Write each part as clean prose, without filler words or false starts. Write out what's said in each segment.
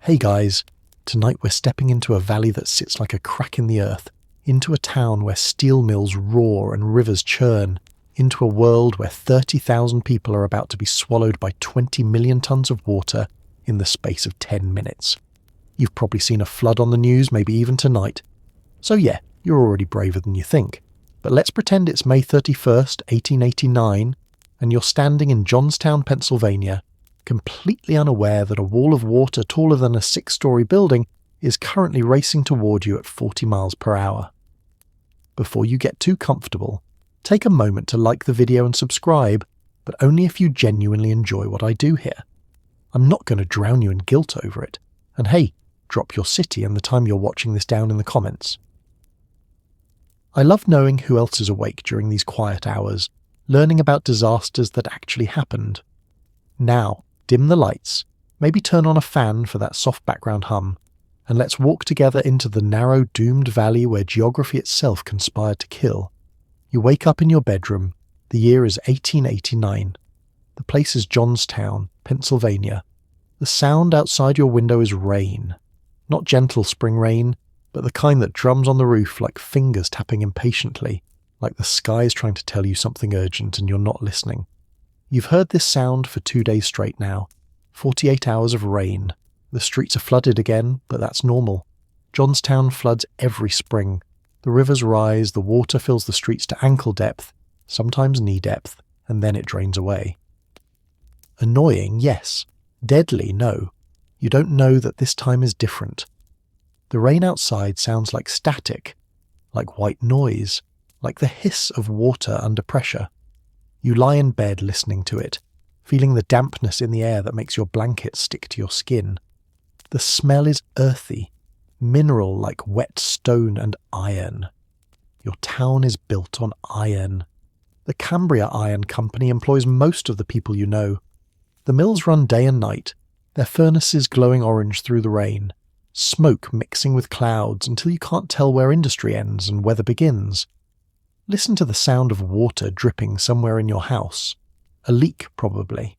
Hey guys, tonight we're stepping into a valley that sits like a crack in the earth, into a town where steel mills roar and rivers churn, into a world where 30,000 people are about to be swallowed by 20 million tons of water in the space of 10 minutes. You've probably seen a flood on the news, maybe even tonight. So yeah, you're already braver than you think. But let's pretend it's May 31st, 1889, and you're standing in Johnstown, Pennsylvania, completely unaware that a wall of water taller than a 6-story building is currently racing toward you at 40 miles per hour. Before you get too comfortable, take a moment to like the video and subscribe, but only if you genuinely enjoy what I do here. I'm not going to drown you in guilt over it. And hey, drop your city and the time you're watching this down in the comments. I love knowing who else is awake during these quiet hours, learning about disasters that actually happened. Now, dim the lights, maybe turn on a fan for that soft background hum, and let's walk together into the narrow, doomed valley where geography itself conspired to kill. You wake up in your bedroom. The year is 1889. The place is Johnstown, Pennsylvania. The sound outside your window is rain. Not gentle spring rain, but the kind that drums on the roof like fingers tapping impatiently, like the sky is trying to tell you something urgent and you're not listening. You've heard this sound for 2 days straight now. 48 hours of rain. The streets are flooded again, but that's normal. Johnstown floods every spring. The rivers rise, the water fills the streets to ankle depth, sometimes knee depth, and then it drains away. Annoying, yes. Deadly, no. You don't know that this time is different. The rain outside sounds like static, like white noise, like the hiss of water under pressure. You lie in bed listening to it, feeling the dampness in the air that makes your blanket stick to your skin. The smell is earthy, mineral like wet stone and iron. Your town is built on iron. The Cambria Iron Company employs most of the people you know. The mills run day and night, their furnaces glowing orange through the rain, smoke mixing with clouds until you can't tell where industry ends and weather begins. Listen to the sound of water dripping somewhere in your house. A leak, probably.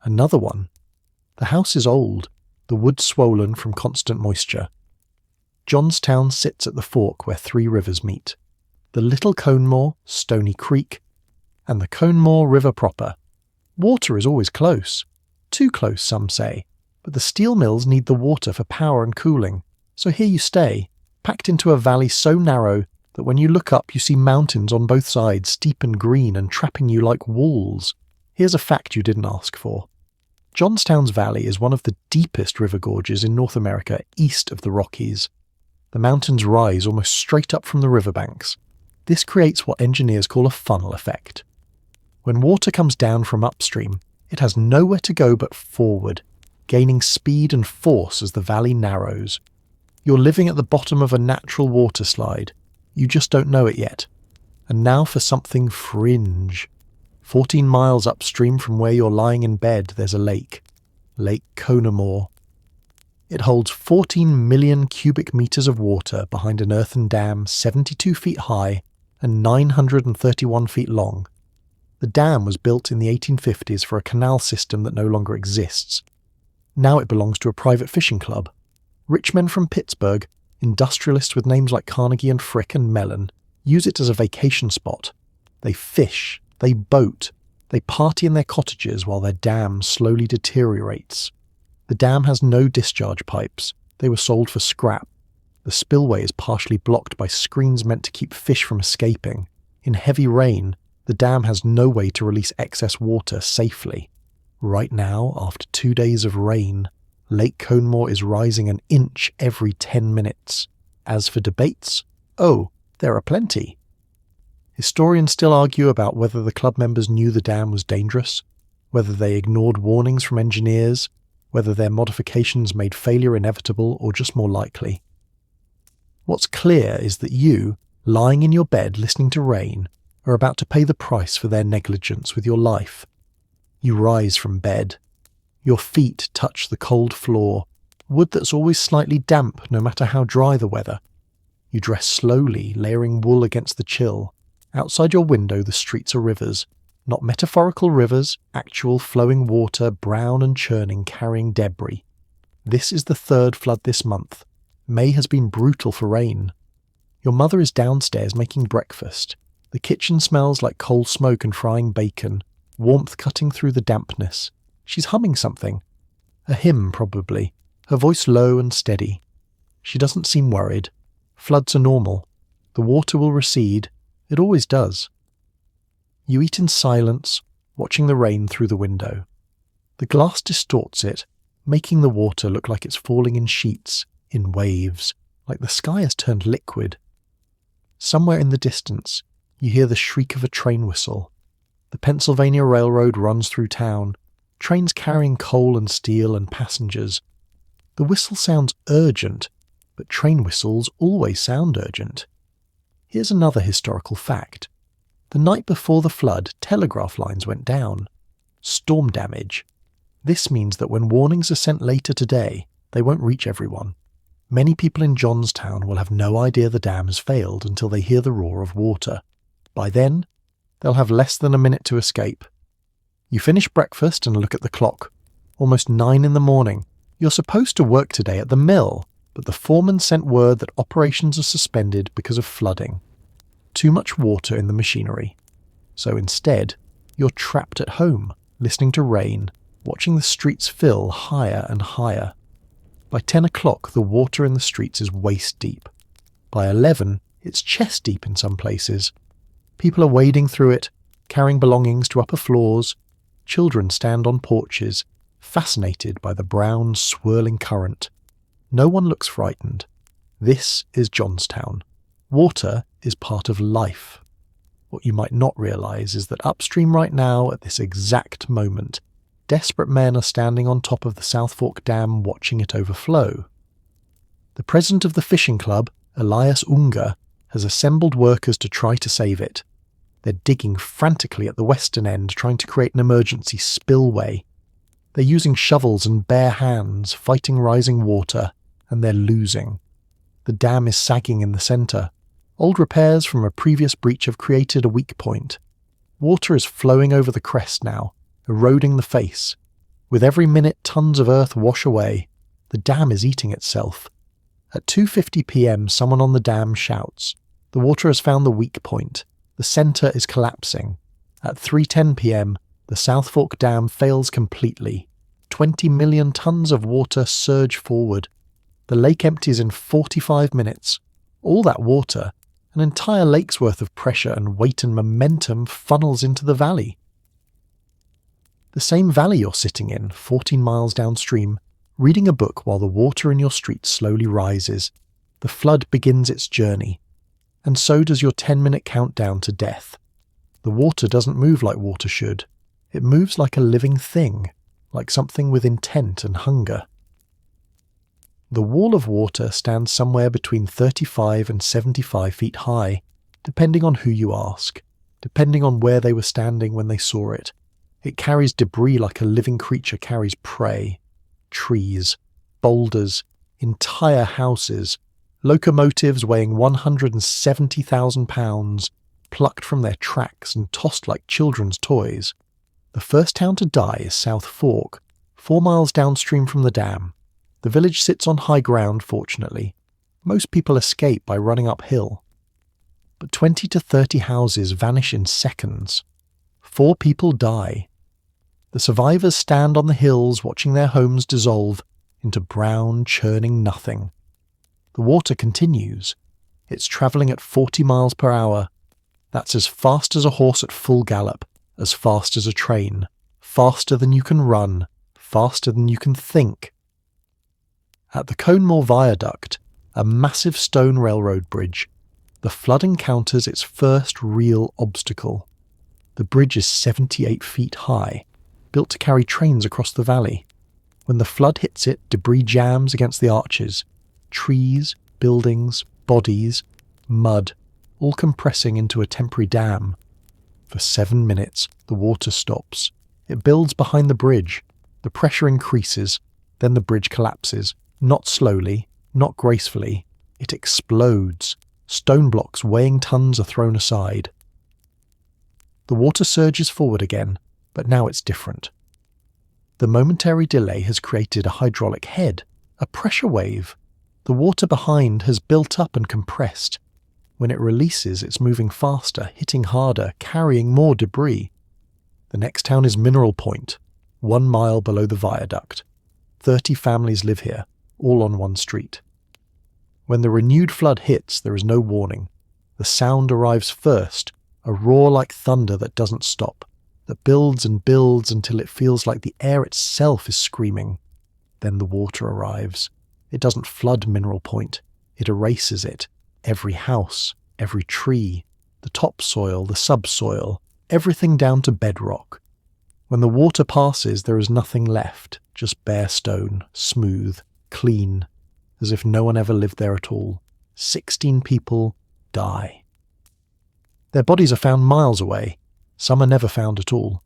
Another one. The house is old, the wood swollen from constant moisture. Johnstown sits at the fork where 3 rivers meet. The Little Conemaugh, Stony Creek, and the Conemaugh River proper. Water is always close. Too close, some say, but the steel mills need the water for power and cooling. So here you stay, packed into a valley so narrow that when you look up you see mountains on both sides, steep and green and trapping you like walls. Here's a fact you didn't ask for. Johnstown's valley is one of the deepest river gorges in North America east of the Rockies. The mountains rise almost straight up from the riverbanks. This creates what engineers call a funnel effect. When water comes down from upstream, it has nowhere to go but forward, gaining speed and force as the valley narrows. You're living at the bottom of a natural water slide. You just don't know it yet. And now for something fringe. 14 miles upstream from where you're lying in bed, there's a lake. Lake Conemaugh. It holds 14 million cubic meters of water behind an earthen dam 72 feet high and 931 feet long. The dam was built in the 1850s for a canal system that no longer exists. Now it belongs to a private fishing club. Rich men from Pittsburgh, industrialists with names like Carnegie and Frick and Mellon, use it as a vacation spot. They fish, they boat, they party in their cottages while their dam slowly deteriorates. The dam has no discharge pipes. They were sold for scrap. The spillway is partially blocked by screens meant to keep fish from escaping. In heavy rain, the dam has no way to release excess water safely. Right now, after 2 days of rain, Lake Conemaugh is rising an inch every 10 minutes. As for debates, oh, there are plenty. Historians still argue about whether the club members knew the dam was dangerous, whether they ignored warnings from engineers, whether their modifications made failure inevitable or just more likely. What's clear is that you, lying in your bed listening to rain, are about to pay the price for their negligence with your life. You rise from bed. Your feet touch the cold floor, wood that's always slightly damp no matter how dry the weather. You dress slowly, layering wool against the chill. Outside your window the streets are rivers. Not metaphorical rivers, actual flowing water, brown and churning, carrying debris. This is the third flood this month. May has been brutal for rain. Your mother is downstairs making breakfast. The kitchen smells like coal smoke and frying bacon, warmth cutting through the dampness. She's humming something. A hymn, probably, her voice low and steady. She doesn't seem worried. Floods are normal. The water will recede. It always does. You eat in silence, watching the rain through the window. The glass distorts it, making the water look like it's falling in sheets, in waves, like the sky has turned liquid. Somewhere in the distance, you hear the shriek of a train whistle. The Pennsylvania Railroad runs through town, trains carrying coal and steel and passengers. The whistle sounds urgent, but train whistles always sound urgent. Here's another historical fact. The night before the flood, telegraph lines went down. Storm damage. This means that when warnings are sent later today, they won't reach everyone. Many people in Johnstown will have no idea the dam has failed until they hear the roar of water. By then, they'll have less than a minute to escape. You finish breakfast and look at the clock. Almost 9 in the morning. You're supposed to work today at the mill, but the foreman sent word that operations are suspended because of flooding. Too much water in the machinery. So instead, you're trapped at home, listening to rain, watching the streets fill higher and higher. By 10 o'clock, the water in the streets is waist deep. By 11, it's chest deep in some places. People are wading through it, carrying belongings to upper floors. Children stand on porches, fascinated by the brown, swirling current. No one looks frightened. This is Johnstown. Water is part of life. What you might not realise is that upstream right now, at this exact moment, desperate men are standing on top of the South Fork Dam watching it overflow. The president of the fishing club, Elias Unger, has assembled workers to try to save it. They're digging frantically at the western end, trying to create an emergency spillway. They're using shovels and bare hands, fighting rising water, and they're losing. The dam is sagging in the centre. Old repairs from a previous breach have created a weak point. Water is flowing over the crest now, eroding the face. With every minute tons of earth wash away, the dam is eating itself. At 2:50 p.m, someone on the dam shouts. The water has found the weak point. The centre is collapsing. At 3:10 p.m, the South Fork Dam fails completely. 20 million tons of water surge forward. The lake empties in 45 minutes. All that water, an entire lake's worth of pressure and weight and momentum, funnels into the valley. The same valley you're sitting in, 14 miles downstream, reading a book while the water in your street slowly rises. The flood begins its journey. And so does your 10-minute countdown to death. The water doesn't move like water should. It moves like a living thing, like something with intent and hunger. The wall of water stands somewhere between 35 and 75 feet high, depending on who you ask, depending on where they were standing when they saw it. It carries debris like a living creature carries prey. Trees, boulders, entire houses, locomotives weighing 170,000 pounds, plucked from their tracks and tossed like children's toys. The first town to die is South Fork, 4 miles downstream from the dam. The village sits on high ground, fortunately. Most people escape by running uphill. But 20 to 30 houses vanish in seconds. 4 people die. The survivors stand on the hills watching their homes dissolve into brown, churning nothing. The water continues. It's travelling at 40 miles per hour. That's as fast as a horse at full gallop, as fast as a train, faster than you can run, faster than you can think. At the Conemore Viaduct, a massive stone railroad bridge, the flood encounters its first real obstacle. The bridge is 78 feet high, built to carry trains across the valley. When the flood hits it, debris jams against the arches. Trees, buildings, bodies, mud, all compressing into a temporary dam. For 7 minutes, the water stops. It builds behind the bridge. The pressure increases, then the bridge collapses. Not slowly, not gracefully. It explodes. Stone blocks weighing tons are thrown aside. The water surges forward again, but now it's different. The momentary delay has created a hydraulic head, A pressure wave. The water behind has built up and compressed. When it releases, it's moving faster, hitting harder, carrying more debris. The next town is Mineral Point, 1 mile below the viaduct. 30 families live here, all on one street. When the renewed flood hits, there is no warning. The sound arrives first, a roar like thunder that doesn't stop, that builds and builds until it feels like the air itself is screaming. Then the water arrives. It doesn't flood Mineral Point. It erases it. Every house, every tree, the topsoil, the subsoil, everything down to bedrock. When the water passes, there is nothing left, just bare stone, smooth, clean, as if no one ever lived there at all. 16 people die. Their bodies are found miles away. Some are never found at all.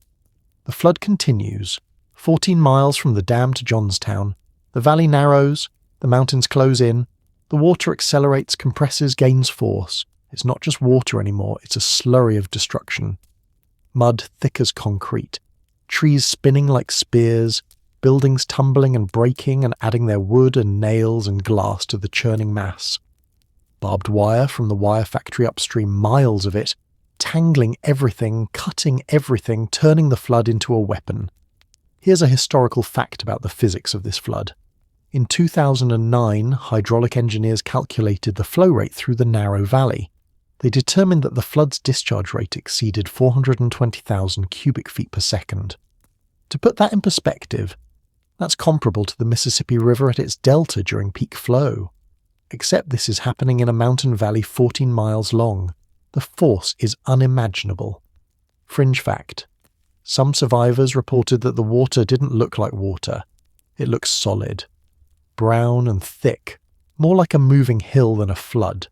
The flood continues. 14 miles from the dam to Johnstown. The valley narrows. The mountains close in. The water accelerates, compresses, gains force. It's not just water anymore, it's a slurry of destruction. Mud thick as concrete. Trees spinning like spears. Buildings tumbling and breaking and adding their wood and nails and glass to the churning mass. Barbed wire from the wire factory upstream, miles of it, tangling everything, cutting everything, turning the flood into a weapon. Here's a historical fact about the physics of this flood. In 2009, hydraulic engineers calculated the flow rate through the narrow valley. They determined that the flood's discharge rate exceeded 420,000 cubic feet per second. To put that in perspective, that's comparable to the Mississippi River at its delta during peak flow. Except this is happening in a mountain valley 14 miles long. The force is unimaginable. Fringe fact. Some survivors reported that the water didn't look like water. It looked solid. Brown and thick, more like a moving hill than a flood.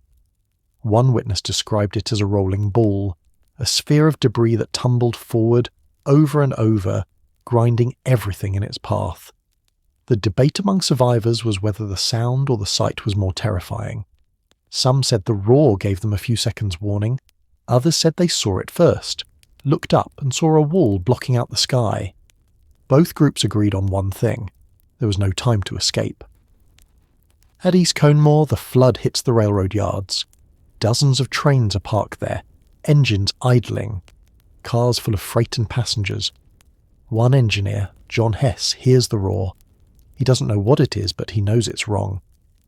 One witness described it as a rolling ball, a sphere of debris that tumbled forward, over and over, grinding everything in its path. The debate among survivors was whether the sound or the sight was more terrifying. Some said the roar gave them a few seconds' warning. Others said they saw it first, looked up and saw a wall blocking out the sky. Both groups agreed on one thing. There was no time to escape. At East Conemaugh, the flood hits the railroad yards. Dozens of trains are parked there, engines idling, cars full of freight and passengers. One engineer, John Hess, hears the roar. He doesn't know what it is, but he knows it's wrong.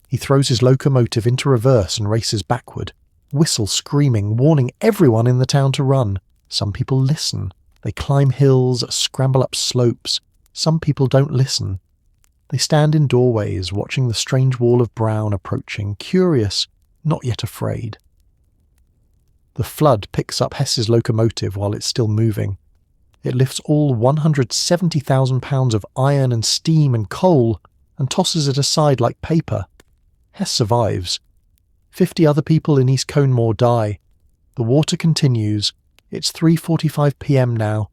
He throws his locomotive into reverse and races backward, whistle screaming, warning everyone in the town to run. Some people listen. They climb hills, scramble up slopes. Some people don't listen. They stand in doorways, watching the strange wall of brown approaching, curious, not yet afraid. The flood picks up Hess's locomotive while it's still moving. It lifts all 170,000 pounds of iron and steam and coal and tosses it aside like paper. Hess survives. 50 other people in East Conemaugh die. The water continues. It's 3:45 p.m. now.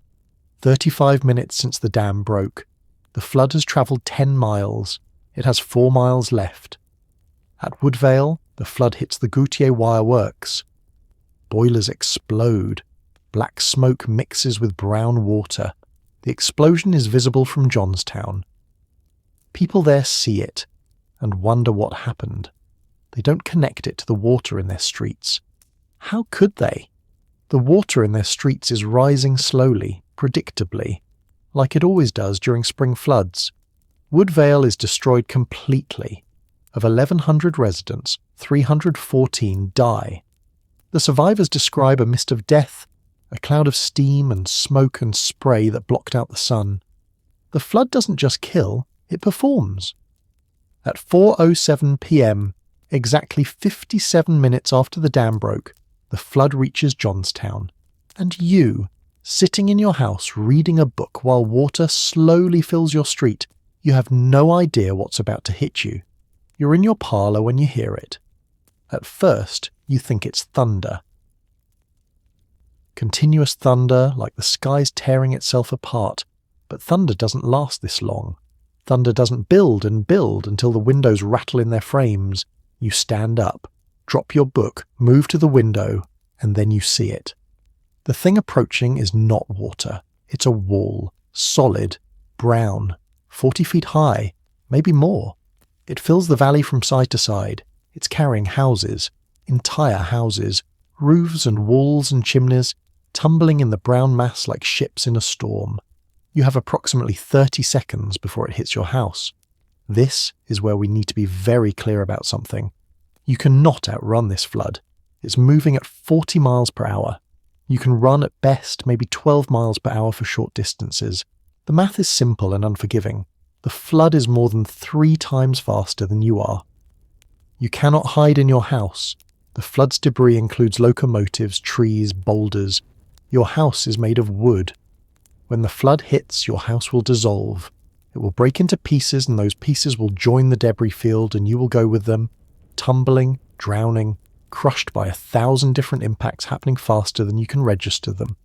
35 minutes since the dam broke. The flood has travelled 10 miles. It has 4 miles left. At Woodvale, the flood hits the Goutier Wire Works. Boilers explode. Black smoke mixes with brown water. The explosion is visible from Johnstown. People there see it and wonder what happened. They don't connect it to the water in their streets. How could they? The water in their streets is rising slowly, predictably, like it always does during spring floods. Woodvale is destroyed completely. Of 1,100 residents, 314 die. The survivors describe a mist of death, a cloud of steam and smoke and spray that blocked out the sun. The flood doesn't just kill, it performs. At 4:07 p.m., exactly 57 minutes after the dam broke, the flood reaches Johnstown. And you, sitting in your house reading a book while water slowly fills your street, you have no idea what's about to hit you. You're in your parlour when you hear it. At first, you think it's thunder. Continuous thunder, like the sky's tearing itself apart. But thunder doesn't last this long. Thunder doesn't build and build until the windows rattle in their frames. You stand up, drop your book, move to the window, and then you see it. The thing approaching is not water. It's a wall, solid, brown, 40 feet high, maybe more. It fills the valley from side to side. It's carrying houses, entire houses, roofs and walls and chimneys, tumbling in the brown mass like ships in a storm. You have approximately 30 seconds before it hits your house. This is where we need to be very clear about something. You cannot outrun this flood. It's moving at 40 miles per hour. You can run at best maybe 12 miles per hour for short distances. The math is simple and unforgiving. The flood is more than 3 times faster than you are. You cannot hide in your house. The flood's debris includes locomotives, trees, boulders. Your house is made of wood. When the flood hits, your house will dissolve. It will break into pieces, and those pieces will join the debris field, and you will go with them, tumbling, drowning, crushed by 1,000 different impacts happening faster than you can register them.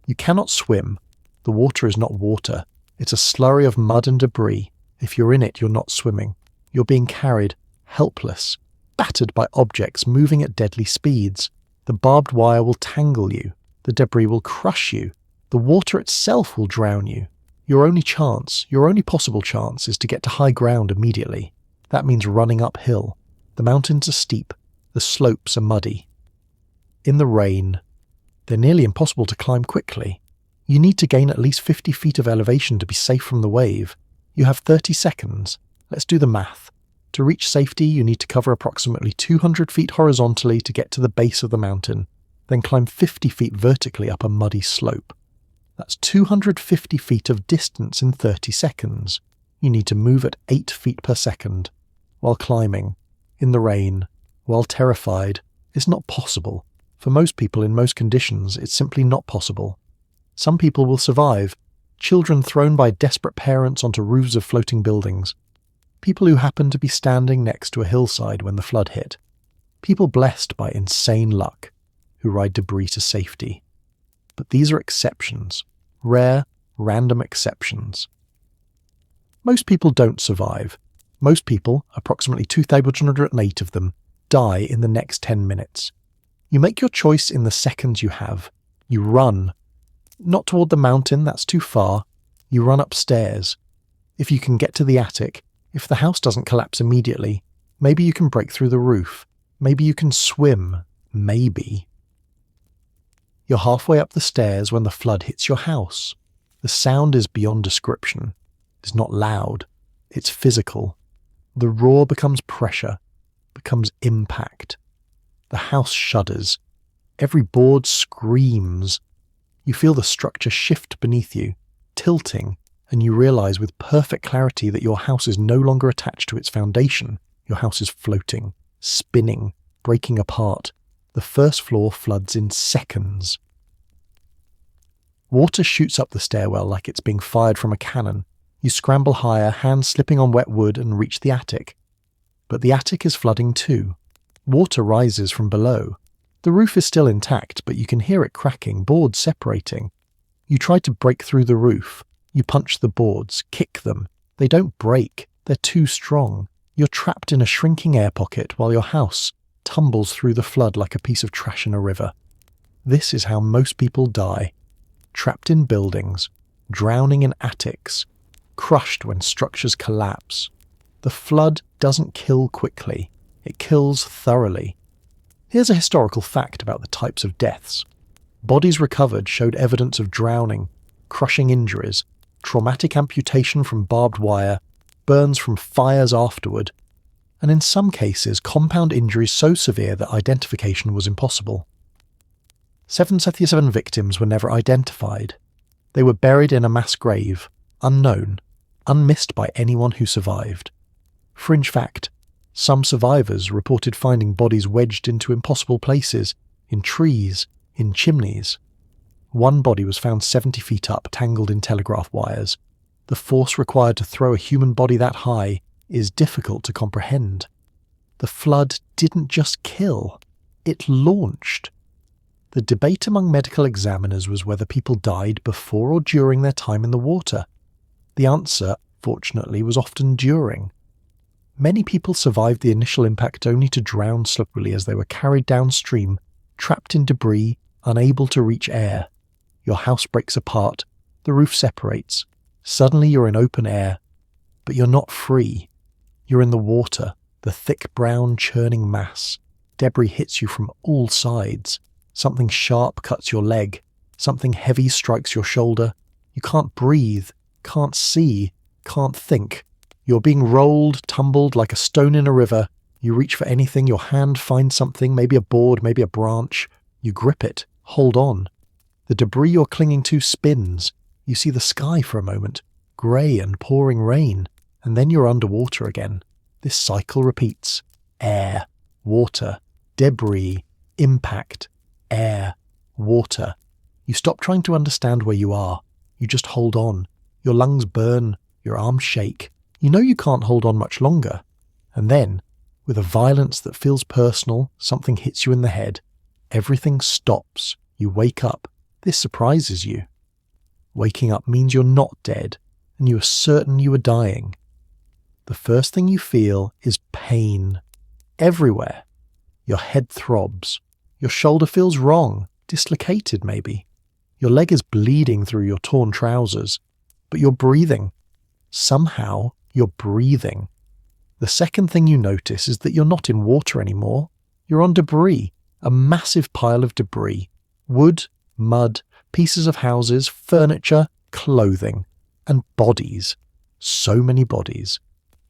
You cannot swim. The water is not water. It's a slurry of mud and debris. If you're in it, you're not swimming. You're being carried, helpless, battered by objects moving at deadly speeds. The barbed wire will tangle you. The debris will crush you. The water itself will drown you. Your only possible chance, is to get to high ground immediately. That means running uphill. The mountains are steep. The slopes are muddy. In the rain, they're nearly impossible to climb quickly. You need to gain at least 50 feet of elevation to be safe from the wave. You have 30 seconds. Let's do the math. To reach safety, you need to cover approximately 200 feet horizontally to get to the base of the mountain, then climb 50 feet vertically up a muddy slope. That's 250 feet of distance in 30 seconds. You need to move at 8 feet per second. While climbing, in the rain, while terrified, it's not possible. For most people in most conditions, it's simply not possible. Some people will survive. Children thrown by desperate parents onto roofs of floating buildings. People who happen to be standing next to a hillside when the flood hit. People blessed by insane luck, who ride debris to safety. But these are exceptions. Rare, random exceptions. Most people don't survive. Most people, approximately 2,108 of them, die in the next 10 minutes. You make your choice in the seconds you have. You run. Not toward the mountain, that's too far. You run upstairs. If you can get to the attic, if the house doesn't collapse immediately, maybe you can break through the roof. Maybe you can swim. Maybe. You're halfway up the stairs when the flood hits your house. The sound is beyond description. It's not loud. It's physical. The roar becomes pressure, becomes impact. The house shudders. Every board screams. You feel the structure shift beneath you, tilting, and you realize with perfect clarity that your house is no longer attached to its foundation. Your house is floating, spinning, breaking apart. The first floor floods in seconds. Water shoots up the stairwell like it's being fired from a cannon. You scramble higher, hands slipping on wet wood, and reach the attic. But the attic is flooding too. Water rises from below. The roof is still intact, but you can hear it cracking, boards separating. You try to break through the roof. You punch the boards, kick them. They don't break. They're too strong. You're trapped in a shrinking air pocket while your house tumbles through the flood like a piece of trash in a river. This is how most people die. Trapped in buildings, drowning in attics, crushed when structures collapse. The flood doesn't kill quickly. It kills thoroughly. Here's a historical fact about the types of deaths. Bodies recovered showed evidence of drowning, crushing injuries, traumatic amputation from barbed wire, burns from fires afterward, and in some cases compound injuries so severe that identification was impossible. 777 victims were never identified. They were buried in a mass grave, unknown, unmissed by anyone who survived. Fringe fact, some survivors reported finding bodies wedged into impossible places, in trees, in chimneys. One body was found 70 feet up, tangled in telegraph wires. The force required to throw a human body that high is difficult to comprehend. The flood didn't just kill, it launched. The debate among medical examiners was whether people died before or during their time in the water. The answer, fortunately, was often during. Many people survived the initial impact only to drown slowly as they were carried downstream, trapped in debris, unable to reach air. Your house breaks apart, the roof separates. Suddenly you're in open air, but you're not free. You're in the water, the thick brown churning mass. Debris hits you from all sides. Something sharp cuts your leg. Something heavy strikes your shoulder. You can't breathe, can't see, can't think. You're being rolled, tumbled like a stone in a river. You reach for anything, your hand finds something, maybe a board, maybe a branch. You grip it, hold on. The debris you're clinging to spins. You see the sky for a moment, grey and pouring rain, and then you're underwater again. This cycle repeats. Air, water, debris, impact, air, water. You stop trying to understand where you are. You just hold on. Your lungs burn, your arms shake. You know you can't hold on much longer. And then, with a violence that feels personal, something hits you in the head. Everything stops. You wake up. This surprises you. Waking up means you're not dead, and you are certain you are dying. The first thing you feel is pain. Everywhere. Your head throbs. Your shoulder feels wrong, dislocated maybe. Your leg is bleeding through your torn trousers, but you're breathing. Somehow, you're breathing. The second thing you notice is that you're not in water anymore. You're on debris, a massive pile of debris. Wood, mud, pieces of houses, furniture, clothing, and bodies. So many bodies.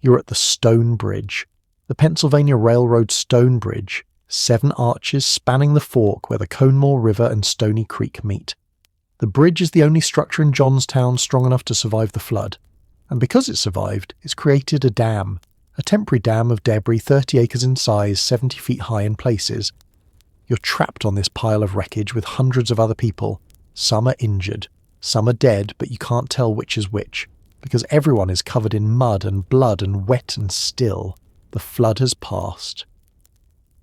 You're at the Stone Bridge, the Pennsylvania Railroad Stone Bridge, 7 arches spanning the fork where the Conemaugh River and Stony Creek meet. The bridge is the only structure in Johnstown strong enough to survive the flood, and because it survived, it's created a dam, a temporary dam of debris 30 acres in size, 70 feet high in places. You're trapped on this pile of wreckage with hundreds of other people. Some are injured, some are dead, but you can't tell which is which, because everyone is covered in mud and blood and wet and still. The flood has passed.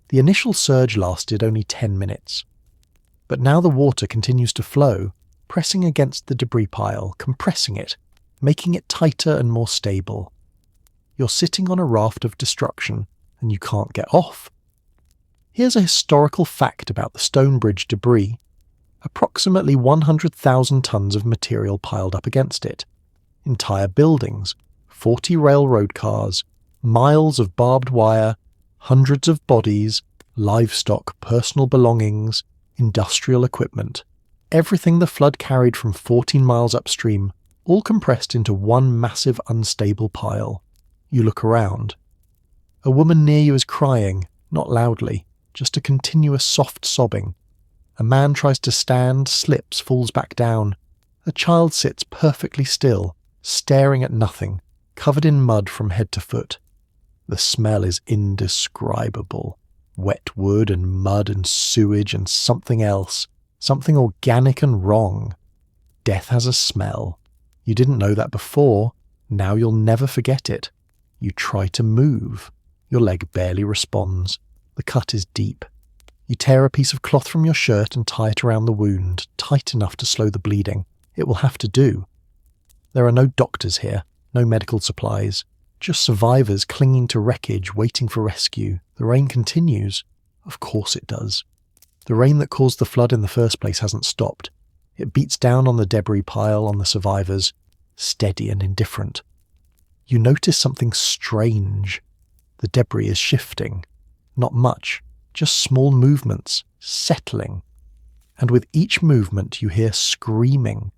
The initial surge lasted only 10 minutes. But now the water continues to flow, pressing against the debris pile, compressing it, making it tighter and more stable. You're sitting on a raft of destruction, and you can't get off. Here's a historical fact about the Stone Bridge debris. Approximately 100,000 tons of material piled up against it. Entire buildings, 40 railroad cars, miles of barbed wire, hundreds of bodies, livestock, personal belongings, industrial equipment. Everything the flood carried from 14 miles upstream, all compressed into one massive unstable pile. You look around. A woman near you is crying, not loudly, just a continuous soft sobbing. A man tries to stand, slips, falls back down. A child sits perfectly still, staring at nothing, covered in mud from head to foot. The smell is indescribable. Wet wood and mud and sewage and something else. Something organic and wrong. Death has a smell. You didn't know that before. Now you'll never forget it. You try to move. Your leg barely responds. The cut is deep. You tear a piece of cloth from your shirt and tie it around the wound, tight enough to slow the bleeding. It will have to do. There are no doctors here, no medical supplies. Just survivors clinging to wreckage, waiting for rescue. The rain continues. Of course it does. The rain that caused the flood in the first place hasn't stopped. It beats down on the debris pile, on the survivors, steady and indifferent. You notice something strange. The debris is shifting. Not much, just small movements, settling. And with each movement you hear screaming.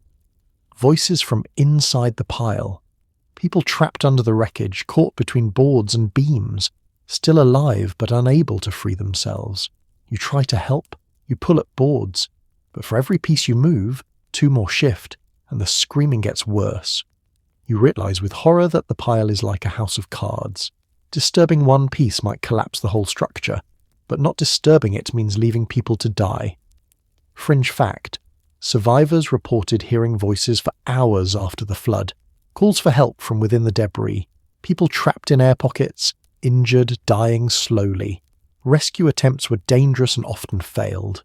Voices from inside the pile. People trapped under the wreckage, caught between boards and beams, still alive but unable to free themselves. You try to help, you pull at boards, but for every piece you move, 2 more shift, and the screaming gets worse. You realize with horror that the pile is like a house of cards. Disturbing one piece might collapse the whole structure, but not disturbing it means leaving people to die. Fringe fact: survivors reported hearing voices for hours after the flood, calls for help from within the debris, people trapped in air pockets, injured, dying slowly. Rescue attempts were dangerous and often failed.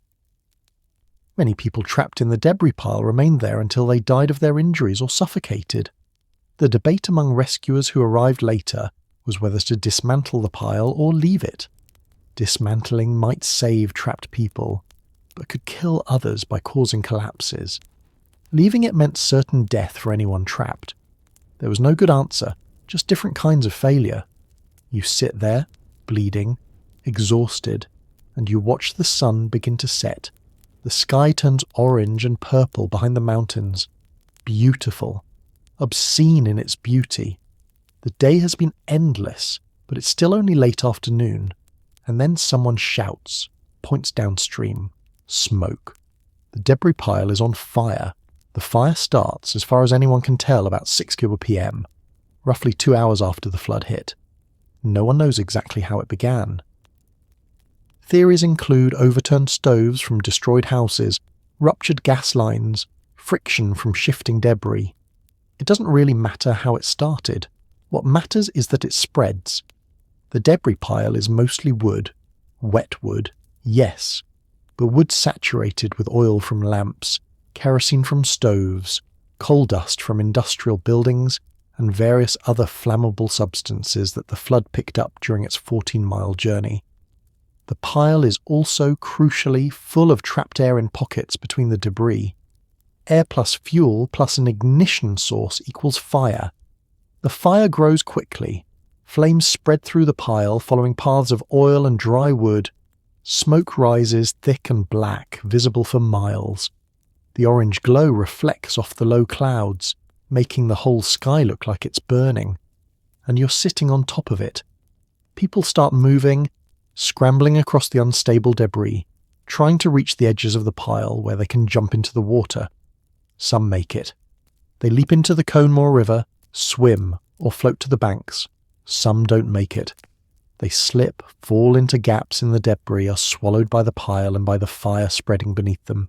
Many people trapped in the debris pile remained there until they died of their injuries or suffocated. The debate among rescuers who arrived later was whether to dismantle the pile or leave it. Dismantling might save trapped people, but could kill others by causing collapses. Leaving it meant certain death for anyone trapped. There was no good answer, just different kinds of failure. You sit there, bleeding, exhausted, and you watch the sun begin to set. The sky turns orange and purple behind the mountains. Beautiful. Obscene in its beauty. The day has been endless, but it's still only late afternoon. And then someone shouts, points downstream. Smoke. The debris pile is on fire. The fire starts, as far as anyone can tell, about 6 p.m., roughly 2 hours after the flood hit. No one knows exactly how it began. Theories include overturned stoves from destroyed houses, ruptured gas lines, friction from shifting debris. It doesn't really matter how it started. What matters is that it spreads. The debris pile is mostly wood. Wet wood, yes, but wood saturated with oil from lamps, kerosene from stoves, coal dust from industrial buildings, and various other flammable substances that the flood picked up during its 14-mile journey. The pile is also, crucially, full of trapped air in pockets between the debris. Air plus fuel plus an ignition source equals fire. The fire grows quickly. Flames spread through the pile, following paths of oil and dry wood. Smoke rises thick and black, visible for miles. The orange glow reflects off the low clouds, making the whole sky look like it's burning. And you're sitting on top of it. People start moving, scrambling across the unstable debris, trying to reach the edges of the pile where they can jump into the water. Some make it. They leap into the Conemaugh River, swim, or float to the banks. Some don't make it. They slip, fall into gaps in the debris, are swallowed by the pile and by the fire spreading beneath them.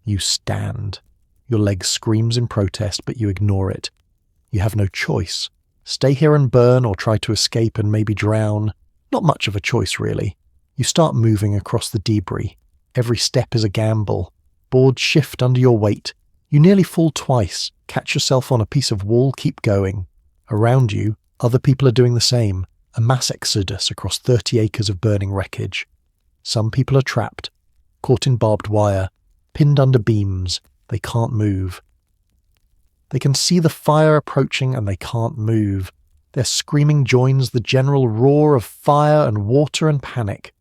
You stand. Your leg screams in protest, but you ignore it. You have no choice. Stay here and burn, or try to escape and maybe drown. Not much of a choice, really. You start moving across the debris. Every step is a gamble. Boards shift under your weight. You nearly fall twice, catch yourself on a piece of wall, keep going. Around you, other people are doing the same. A mass exodus across 30 acres of burning wreckage. Some people are trapped, caught in barbed wire, pinned under beams. They can't move. They can see the fire approaching and they can't move. Their screaming joins the general roar of fire and water and panic.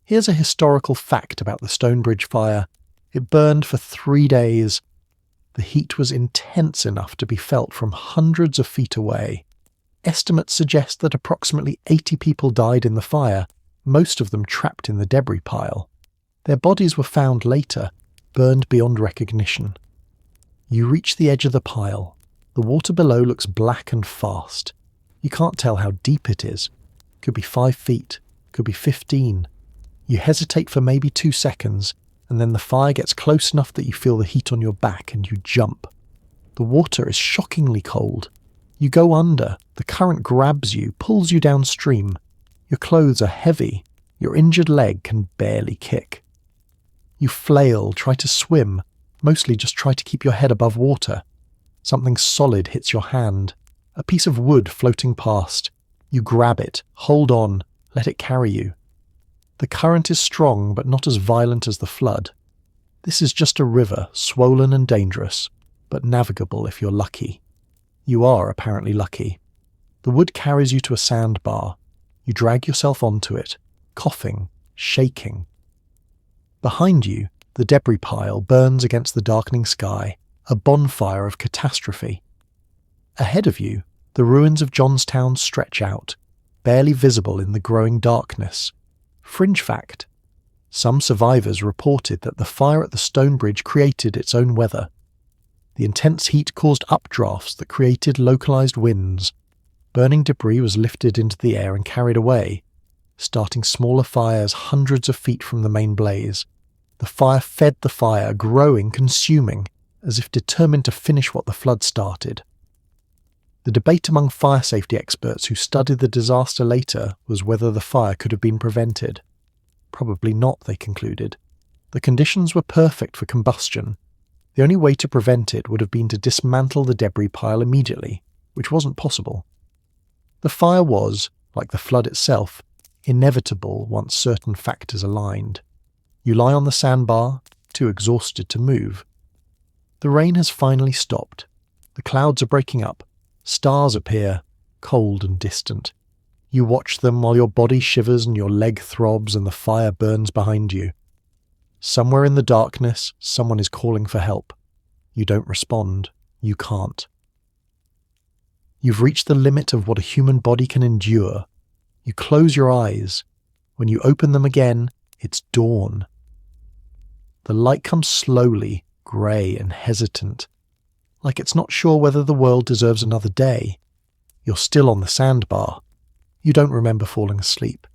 Here's a historical fact about the Stonebridge fire. It burned for 3 days. The heat was intense enough to be felt from hundreds of feet away. Estimates suggest that approximately 80 people died in the fire, most of them trapped in the debris pile. Their bodies were found later, burned beyond recognition. You reach the edge of the pile. The water below looks black and fast. You can't tell how deep it is. Could be 5 feet, could be 15. You hesitate for maybe 2 seconds, and then the fire gets close enough that you feel the heat on your back and you jump. The water is shockingly cold. You go under. The current grabs you, pulls you downstream. Your clothes are heavy. Your injured leg can barely kick. You flail, try to swim, mostly just try to keep your head above water. Something solid hits your hand. A piece of wood floating past. You grab it, hold on, let it carry you. The current is strong, but not as violent as the flood. This is just a river, swollen and dangerous, but navigable if you're lucky. You are apparently lucky. The wood carries you to a sandbar. You drag yourself onto it, coughing, shaking. Behind you, the debris pile burns against the darkening sky, a bonfire of catastrophe. Ahead of you, the ruins of Johnstown stretch out, barely visible in the growing darkness. Fringe fact: some survivors reported that the fire at the Stonebridge created its own weather. The intense heat caused updrafts that created localized winds. Burning debris was lifted into the air and carried away, starting smaller fires hundreds of feet from the main blaze. The fire fed the fire, growing, consuming, as if determined to finish what the flood started. The debate among fire safety experts who studied the disaster later was whether the fire could have been prevented. Probably not, they concluded. The conditions were perfect for combustion. The only way to prevent it would have been to dismantle the debris pile immediately, which wasn't possible. The fire was, like the flood itself, inevitable once certain factors aligned. You lie on the sandbar, too exhausted to move. The rain has finally stopped. The clouds are breaking up. Stars appear, cold and distant. You watch them while your body shivers and your leg throbs and the fire burns behind you. Somewhere in the darkness, someone is calling for help. You don't respond. You can't. You've reached the limit of what a human body can endure. You close your eyes. When you open them again, it's dawn. The light comes slowly, grey and hesitant, like it's not sure whether the world deserves another day. You're still on the sandbar. You don't remember falling asleep.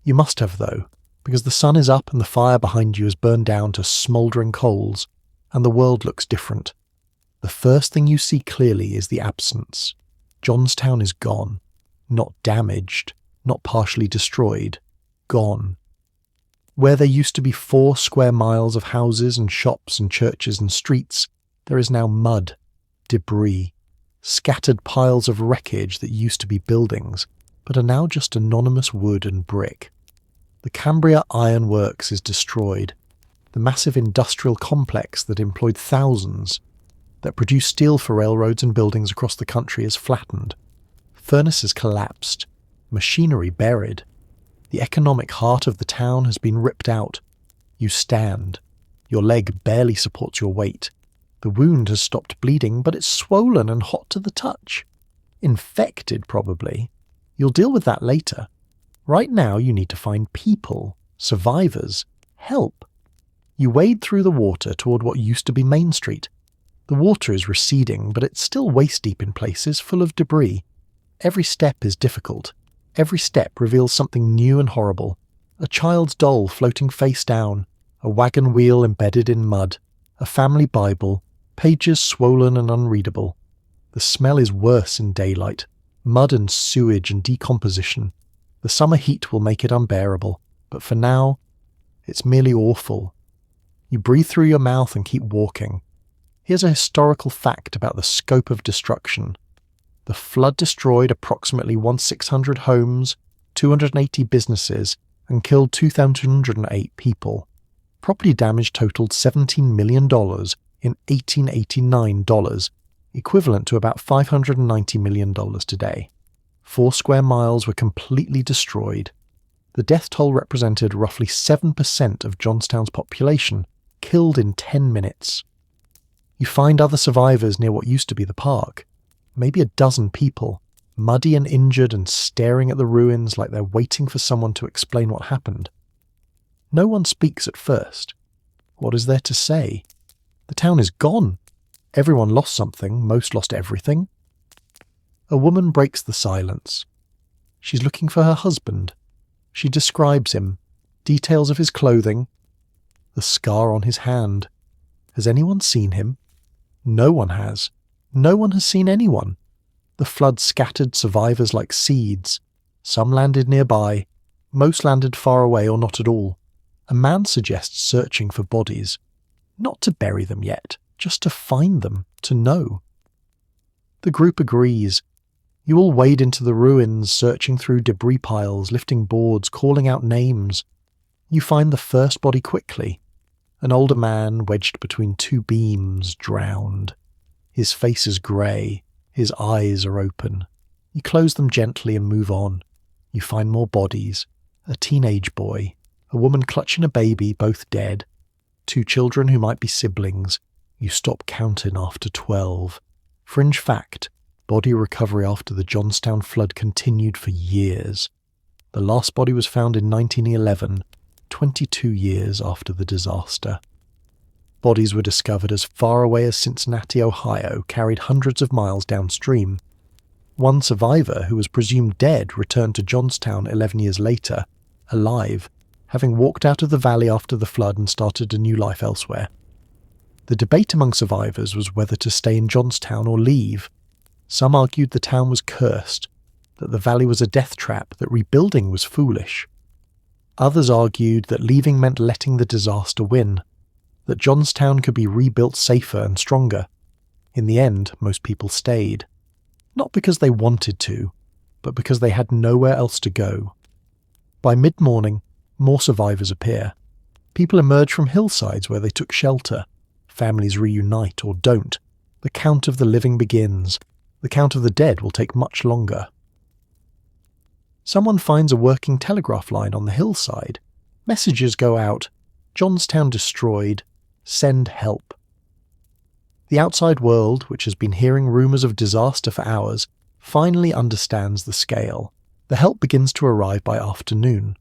You must have, though, because the sun is up and the fire behind you has burned down to smouldering coals, and the world looks different. The first thing you see clearly is the absence. Johnstown is gone. Not damaged, not partially destroyed. Gone. Where there used to be 4 square miles of houses and shops and churches and streets, there is now mud, debris, scattered piles of wreckage that used to be buildings, but are now just anonymous wood and brick. The Cambria Iron Works is destroyed. The massive industrial complex that employed thousands, that produced steel for railroads and buildings across the country, is flattened. Furnaces collapsed. Machinery buried. The economic heart of the town has been ripped out. You stand. Your leg barely supports your weight. The wound has stopped bleeding, but it's swollen and hot to the touch. Infected, probably. You'll deal with that later. Right now you need to find people, survivors, help. You wade through the water toward what used to be Main Street. The water is receding, but it's still waist-deep in places, full of debris. Every step is difficult. Every step reveals something new and horrible. A child's doll floating face down, a wagon wheel embedded in mud, a family Bible, pages swollen and unreadable. The smell is worse in daylight. Mud and sewage and decomposition. The summer heat will make it unbearable, but for now, it's merely awful. You breathe through your mouth and keep walking. Here's a historical fact about the scope of destruction. The flood destroyed approximately 1,600 homes, 280 businesses, and killed 2,208 people. Property damage totaled $17 million in 1889 dollars, equivalent to about $590 million today. 4 square miles were completely destroyed. The death toll represented roughly 7% of Johnstown's population, killed in 10 minutes. You find other survivors near what used to be the park. Maybe a dozen people, muddy and injured and staring at the ruins like they're waiting for someone to explain what happened. No one speaks at first. What is there to say? The town is gone. Everyone lost something, most lost everything. A woman breaks the silence. She's looking for her husband. She describes him, details of his clothing, the scar on his hand. Has anyone seen him? No one has. No one has seen anyone. The flood scattered survivors like seeds. Some landed nearby, most landed far away or not at all. A man suggests searching for bodies. Not to bury them yet, just to find them, to know. The group agrees. You all wade into the ruins, searching through debris piles, lifting boards, calling out names. You find the first body quickly. An older man wedged between 2 beams, drowned. His face is grey, his eyes are open. You close them gently and move on. You find more bodies. A teenage boy, a woman clutching a baby, both dead. 2 children who might be siblings. You stop counting after 12. Fringe fact, body recovery after the Johnstown Flood continued for years. The last body was found in 1911, 22 years after the disaster. Bodies were discovered as far away as Cincinnati, Ohio, carried hundreds of miles downstream. One survivor, who was presumed dead, returned to Johnstown 11 years later, alive, having walked out of the valley after the flood and started a new life elsewhere. The debate among survivors was whether to stay in Johnstown or leave. Some argued the town was cursed, that the valley was a death trap, that rebuilding was foolish. Others argued that leaving meant letting the disaster win, that Johnstown could be rebuilt safer and stronger. In the end, most people stayed. Not because they wanted to, but because they had nowhere else to go. By mid-morning, more survivors appear. People emerge from hillsides where they took shelter. Families reunite or don't. The count of the living begins. The count of the dead will take much longer. Someone finds a working telegraph line on the hillside. Messages go out, Johnstown destroyed, send help. The outside world, which has been hearing rumours of disaster for hours, finally understands the scale. The help begins to arrive by afternoon.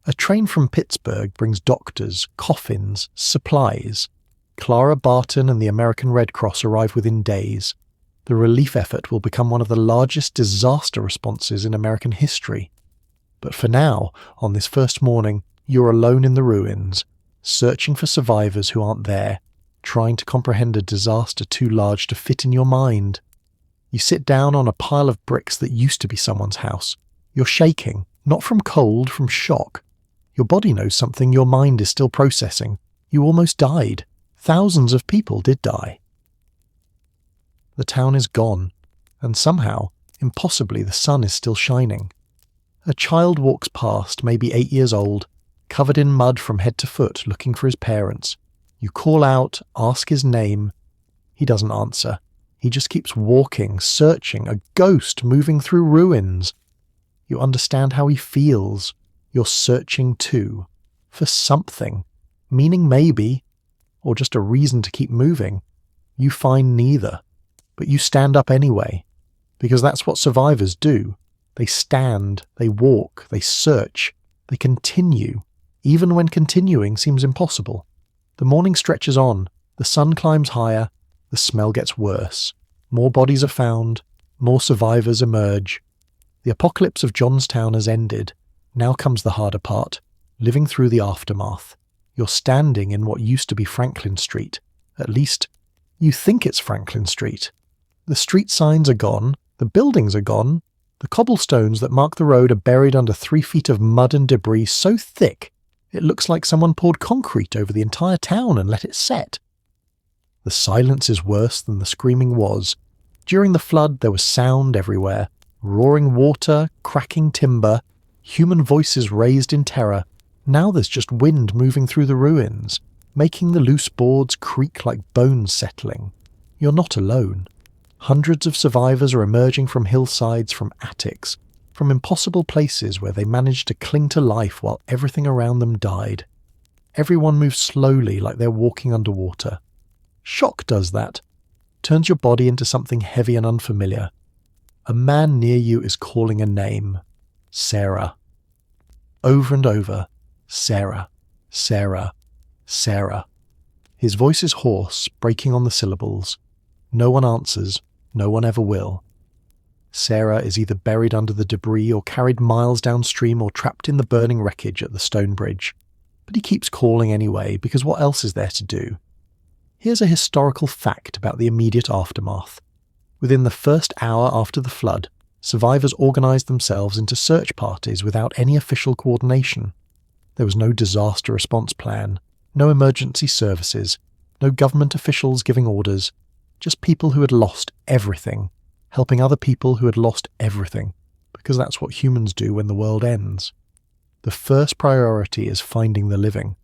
A train from Pittsburgh brings doctors, coffins, supplies. Clara, Barton and the American Red Cross arrive within days. The relief effort will become one of the largest disaster responses in American history. But for now, on this first morning, you're alone in the ruins, searching for survivors who aren't there, trying to comprehend a disaster too large to fit in your mind. You sit down on a pile of bricks that used to be someone's house. You're shaking, not from cold, from shock. Your body knows something your mind is still processing. You almost died. Thousands of people did die. The town is gone, and somehow, impossibly, the sun is still shining. A child walks past, maybe 8 years old, covered in mud from head to foot, looking for his parents. You call out, ask his name. He doesn't answer. He just keeps walking, searching, a ghost moving through ruins. You understand how he feels. You're searching too. For something. Meaning maybe, or just a reason to keep moving. You find neither. But you stand up anyway. Because that's what survivors do. They stand, they walk, they search, they continue, even when continuing seems impossible. The morning stretches on, the sun climbs higher, the smell gets worse. More bodies are found, more survivors emerge. The apocalypse of Johnstown has ended. Now comes the harder part, living through the aftermath. You're standing in what used to be Franklin Street. At least, you think it's Franklin Street. The street signs are gone, the buildings are gone, the cobblestones that mark the road are buried under 3 feet of mud and debris so thick it looks like someone poured concrete over the entire town and let it set. The silence is worse than the screaming was. During the flood there was sound everywhere, roaring water, cracking timber, human voices raised in terror. Now there's just wind moving through the ruins, making the loose boards creak like bones settling. You're not alone. Hundreds of survivors are emerging from hillsides, from attics, from impossible places where they managed to cling to life while everything around them died. Everyone moves slowly like they're walking underwater. Shock does that. Turns your body into something heavy and unfamiliar. A man near you is calling a name. Sarah. Over and over. Sarah. Sarah. Sarah. His voice is hoarse, breaking on the syllables. No one answers. No one ever will. Sarah is either buried under the debris or carried miles downstream or trapped in the burning wreckage at the stone bridge. But he keeps calling anyway, because what else is there to do? Here's a historical fact about the immediate aftermath. Within the first hour after the flood, survivors organised themselves into search parties without any official coordination. There was no disaster response plan, no emergency services, no government officials giving orders, just people who had lost everything, helping other people who had lost everything, because that's what humans do when the world ends. The first priority is finding the living.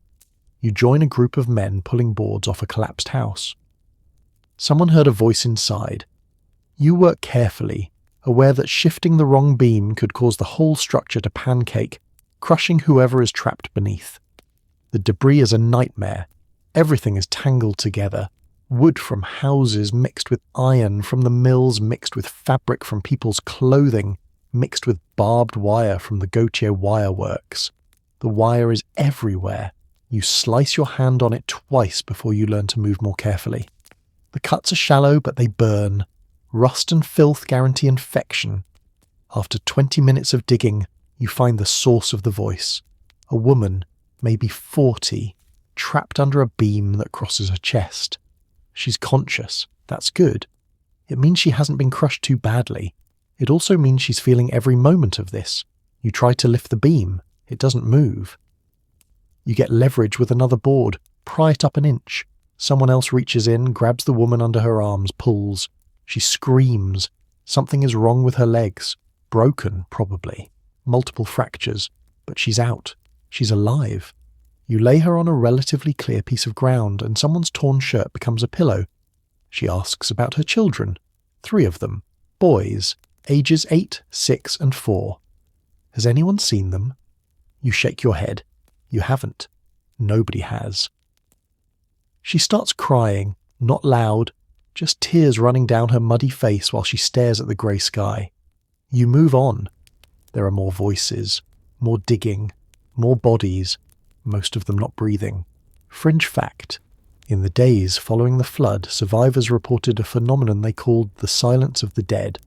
You join a group of men pulling boards off a collapsed house. Someone heard a voice inside. You work carefully, aware that shifting the wrong beam could cause the whole structure to pancake, crushing whoever is trapped beneath. The debris is a nightmare. Everything is tangled together. Wood from houses mixed with iron from the mills, mixed with fabric from people's clothing, mixed with barbed wire from the Gautier wire works. The wire is everywhere. You slice your hand on it twice before you learn to move more carefully. The cuts are shallow, but they burn. Rust and filth guarantee infection. After 20 minutes of digging, you find the source of the voice. A woman, maybe 40, trapped under a beam that crosses her chest. She's conscious. That's good. It means she hasn't been crushed too badly. It also means she's feeling every moment of this. You try to lift the beam. It doesn't move. You get leverage with another board. Pry it up an inch. Someone else reaches in, grabs the woman under her arms, pulls. She screams. Something is wrong with her legs. Broken, probably. Multiple fractures. But she's out. She's alive. You lay her on a relatively clear piece of ground, and someone's torn shirt becomes a pillow. She asks about her children. 3 of them. Boys. Ages 8, 6, and 4. Has anyone seen them? You shake your head. You haven't. Nobody has. She starts crying, not loud, just tears running down her muddy face while she stares at the grey sky. You move on. There are more voices, more digging, more bodies, most of them not breathing. Fringe fact. In the days following the flood, survivors reported a phenomenon they called the silence of the dead.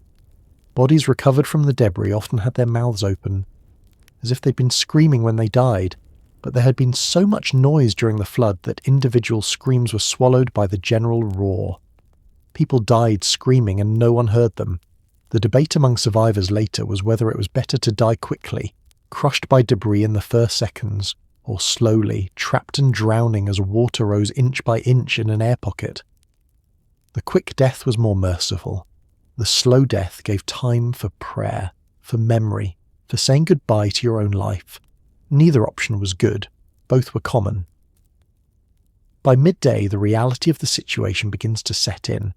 Bodies recovered from the debris often had their mouths open, as if they'd been screaming when they died, but there had been so much noise during the flood that individual screams were swallowed by the general roar. People died screaming and no one heard them. The debate among survivors later was whether it was better to die quickly, crushed by debris in the first seconds, or slowly, trapped and drowning as water rose inch by inch in an air pocket. The quick death was more merciful. The slow death gave time for prayer, for memory, for saying goodbye to your own life. Neither option was good. Both were common. By midday, the reality of the situation begins to set in.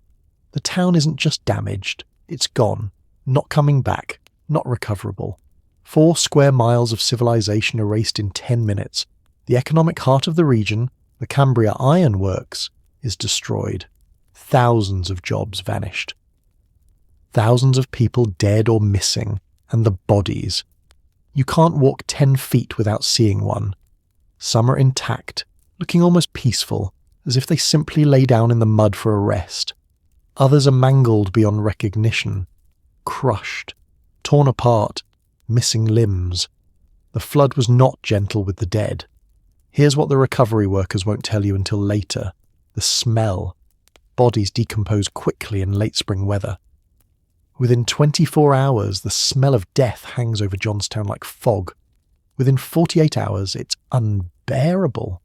The town isn't just damaged. It's gone. Not coming back. Not recoverable. 4 square miles of civilization erased in 10 minutes. The economic heart of the region, the Cambria Iron Works, is destroyed. Thousands of jobs vanished. Thousands of people dead or missing, and the bodies. You can't walk 10 feet without seeing one. Some are intact, looking almost peaceful, as if they simply lay down in the mud for a rest. Others are mangled beyond recognition, crushed, torn apart, missing limbs. The flood was not gentle with the dead. Here's what the recovery workers won't tell you until later. The smell. Bodies decompose quickly in late spring weather. Within 24 hours, the smell of death hangs over Johnstown like fog. Within 48 hours, it's unbearable.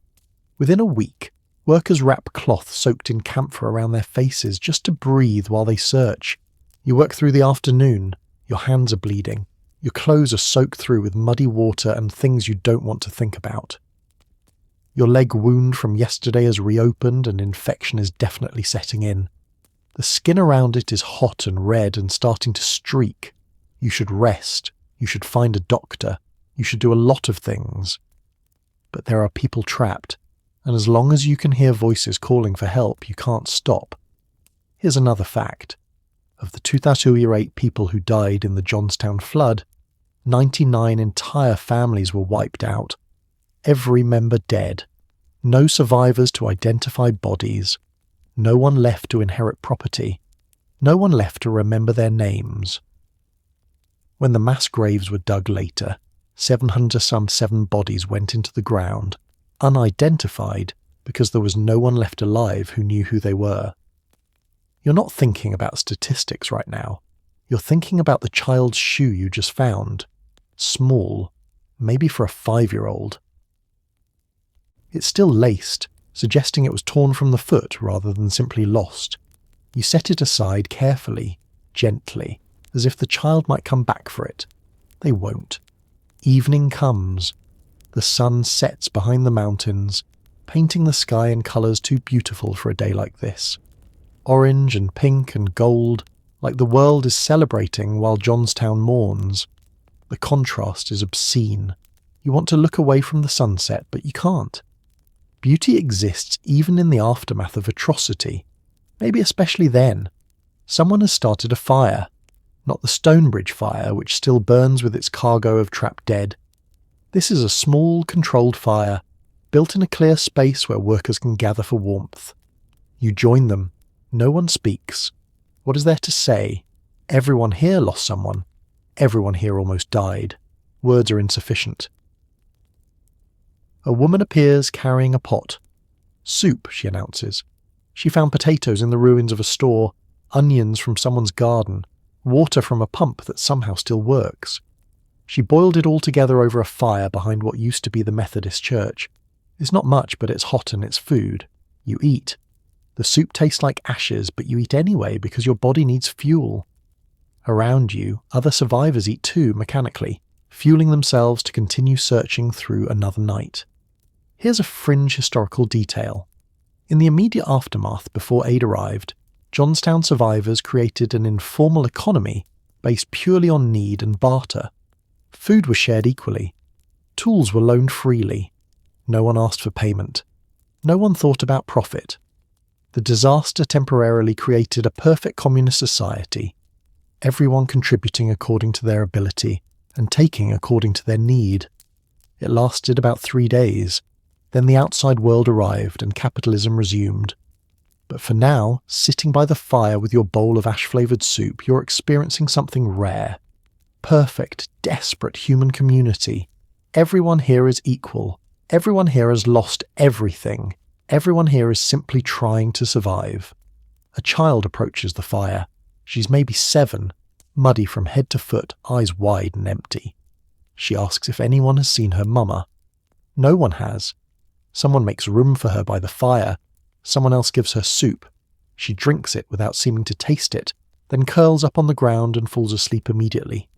Within a week, workers wrap cloth soaked in camphor around their faces just to breathe while they search. You work through the afternoon. Your hands are bleeding. Your clothes are soaked through with muddy water and things you don't want to think about. Your leg wound from yesterday has reopened and infection is definitely setting in. The skin around it is hot and red and starting to streak. You should rest. You should find a doctor. You should do a lot of things. But there are people trapped, and as long as you can hear voices calling for help, you can't stop. Here's another fact. Of the 2008 people who died in the Johnstown Flood, 99 entire families were wiped out. Every member dead. No survivors to identify bodies. No one left to inherit property. No one left to remember their names. When the mass graves were dug later, 707 bodies went into the ground, unidentified because there was no one left alive who knew who they were. You're not thinking about statistics right now. You're thinking about the child's shoe you just found. Small, maybe for a 5-year-old. It's still laced, suggesting it was torn from the foot rather than simply lost. You set it aside carefully, gently, as if the child might come back for it. They won't. Evening comes. The sun sets behind the mountains, painting the sky in colours too beautiful for a day like this. Orange and pink and gold, like the world is celebrating while Johnstown mourns. The contrast is obscene. You want to look away from the sunset, but you can't. Beauty exists even in the aftermath of atrocity. Maybe especially then. Someone has started a fire. Not the Stonebridge fire, which still burns with its cargo of trapped dead. This is a small, controlled fire, built in a clear space where workers can gather for warmth. You join them. No one speaks. What is there to say? Everyone here lost someone. Everyone here almost died. Words are insufficient. A woman appears carrying a pot. Soup, she announces. She found potatoes in the ruins of a store, onions from someone's garden, water from a pump that somehow still works. She boiled it all together over a fire behind what used to be the Methodist church. It's not much, but it's hot and it's food. You eat. The soup tastes like ashes, but you eat anyway because your body needs fuel. Around you, other survivors eat too, mechanically, fueling themselves to continue searching through another night. Here's a fringe historical detail. In the immediate aftermath before aid arrived, Johnstown survivors created an informal economy based purely on need and barter. Food was shared equally. Tools were loaned freely. No one asked for payment. No one thought about profit. The disaster temporarily created a perfect communist society, everyone contributing according to their ability and taking according to their need. It lasted about 3 days. Then the outside world arrived and capitalism resumed. But for now, sitting by the fire with your bowl of ash-flavoured soup, you're experiencing something rare. Perfect, desperate human community. Everyone here is equal. Everyone here has lost everything. Everyone here is simply trying to survive. A child approaches the fire. She's maybe 7, muddy from head to foot, eyes wide and empty. She asks if anyone has seen her mama. No one has. Someone makes room for her by the fire. Someone else gives her soup. She drinks it without seeming to taste it, then curls up on the ground and falls asleep immediately.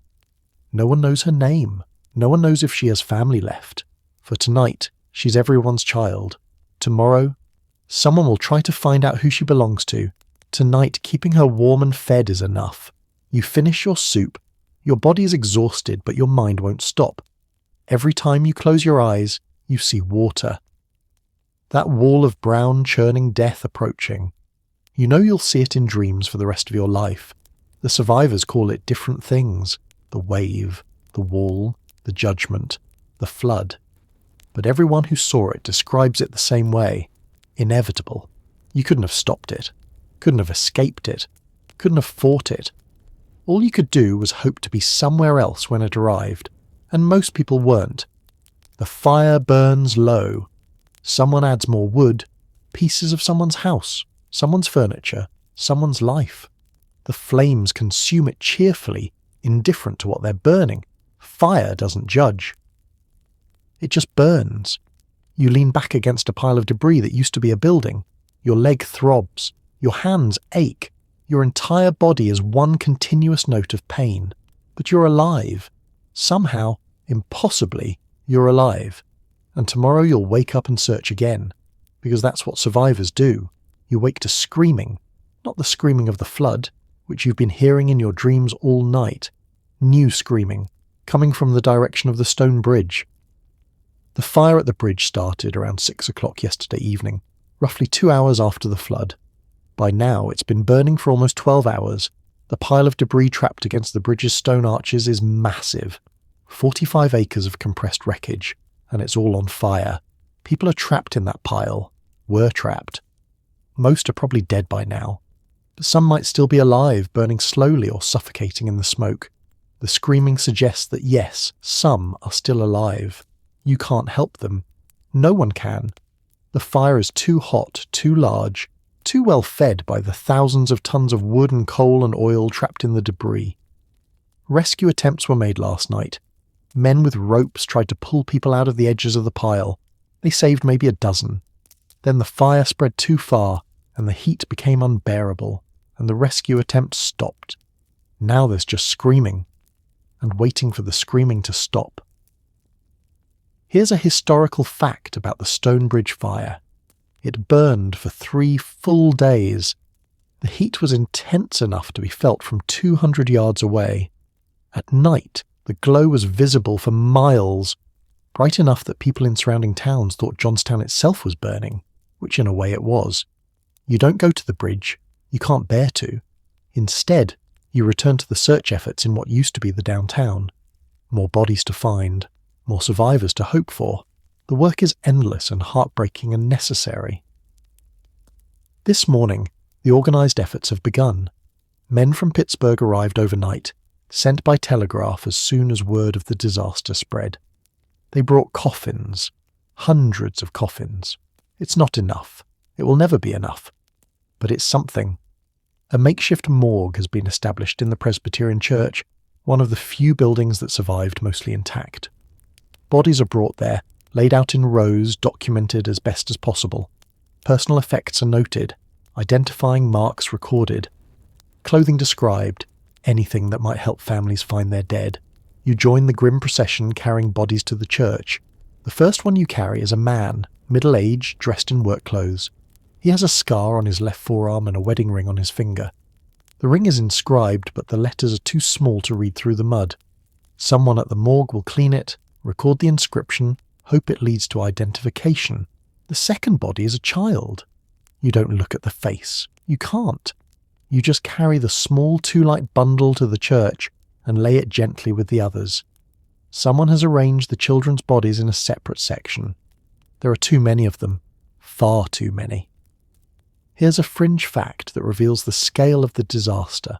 No one knows her name. No one knows if she has family left. For tonight, she's everyone's child. Tomorrow, someone will try to find out who she belongs to. Tonight, keeping her warm and fed is enough. You finish your soup. Your body is exhausted, but your mind won't stop. Every time you close your eyes, you see water. That wall of brown, churning death approaching. You know you'll see it in dreams for the rest of your life. The survivors call it different things. The wave, the wall, the judgment, the flood. But everyone who saw it describes it the same way. Inevitable. You couldn't have stopped it. Couldn't have escaped it. Couldn't have fought it. All you could do was hope to be somewhere else when it arrived, and most people weren't. The fire burns low. Someone adds more wood, pieces of someone's house, someone's furniture, someone's life. The flames consume it cheerfully, indifferent to what they're burning. Fire doesn't judge. It just burns. You lean back against a pile of debris that used to be a building. Your leg throbs. Your hands ache. Your entire body is one continuous note of pain. But you're alive. Somehow, impossibly, you're alive. And tomorrow you'll wake up and search again. Because that's what survivors do. You wake to screaming. Not the screaming of the flood, which you've been hearing in your dreams all night. New screaming, coming from the direction of the stone bridge. The fire at the bridge started around 6 o'clock yesterday evening, roughly 2 hours after the flood. By now, it's been burning for almost 12 hours. The pile of debris trapped against the bridge's stone arches is massive. 45 acres of compressed wreckage, and it's all on fire. People are trapped in that pile. Were trapped. Most are probably dead by now, but some might still be alive, burning slowly or suffocating in the smoke. The screaming suggests that yes, some are still alive. You can't help them. No one can. The fire is too hot, too large, too well fed by the thousands of tons of wood and coal and oil trapped in the debris. Rescue attempts were made last night. Men with ropes tried to pull people out of the edges of the pile. They saved maybe a dozen. Then the fire spread too far, and the heat became unbearable, and the rescue attempts stopped. Now there's just screaming, and waiting for the screaming to stop. Here's a historical fact about the Stonebridge fire. It burned for 3 full days. The heat was intense enough to be felt from 200 yards away. At night, the glow was visible for miles, bright enough that people in surrounding towns thought Johnstown itself was burning, which in a way it was. You don't go to the bridge. You can't bear to. Instead, you return to the search efforts in what used to be the downtown. More bodies to find. More survivors to hope for. The work is endless and heartbreaking and necessary. This morning, the organised efforts have begun. Men from Pittsburgh arrived overnight, sent by telegraph as soon as word of the disaster spread. They brought coffins. Hundreds of coffins. It's not enough. It will never be enough. But it's something. A makeshift morgue has been established in the Presbyterian Church, one of the few buildings that survived mostly intact. Bodies are brought there, laid out in rows, documented as best as possible. Personal effects are noted, identifying marks recorded. Clothing described, anything that might help families find their dead. You join the grim procession carrying bodies to the church. The first one you carry is a man, middle-aged, dressed in work clothes. He has a scar on his left forearm and a wedding ring on his finger. The ring is inscribed, but the letters are too small to read through the mud. Someone at the morgue will clean it, record the inscription, hope it leads to identification. The second body is a child. You don't look at the face. You can't. You just carry the small 2-light bundle to the church and lay it gently with the others. Someone has arranged the children's bodies in a separate section. There are too many of them. Far too many. Here's a fringe fact that reveals the scale of the disaster.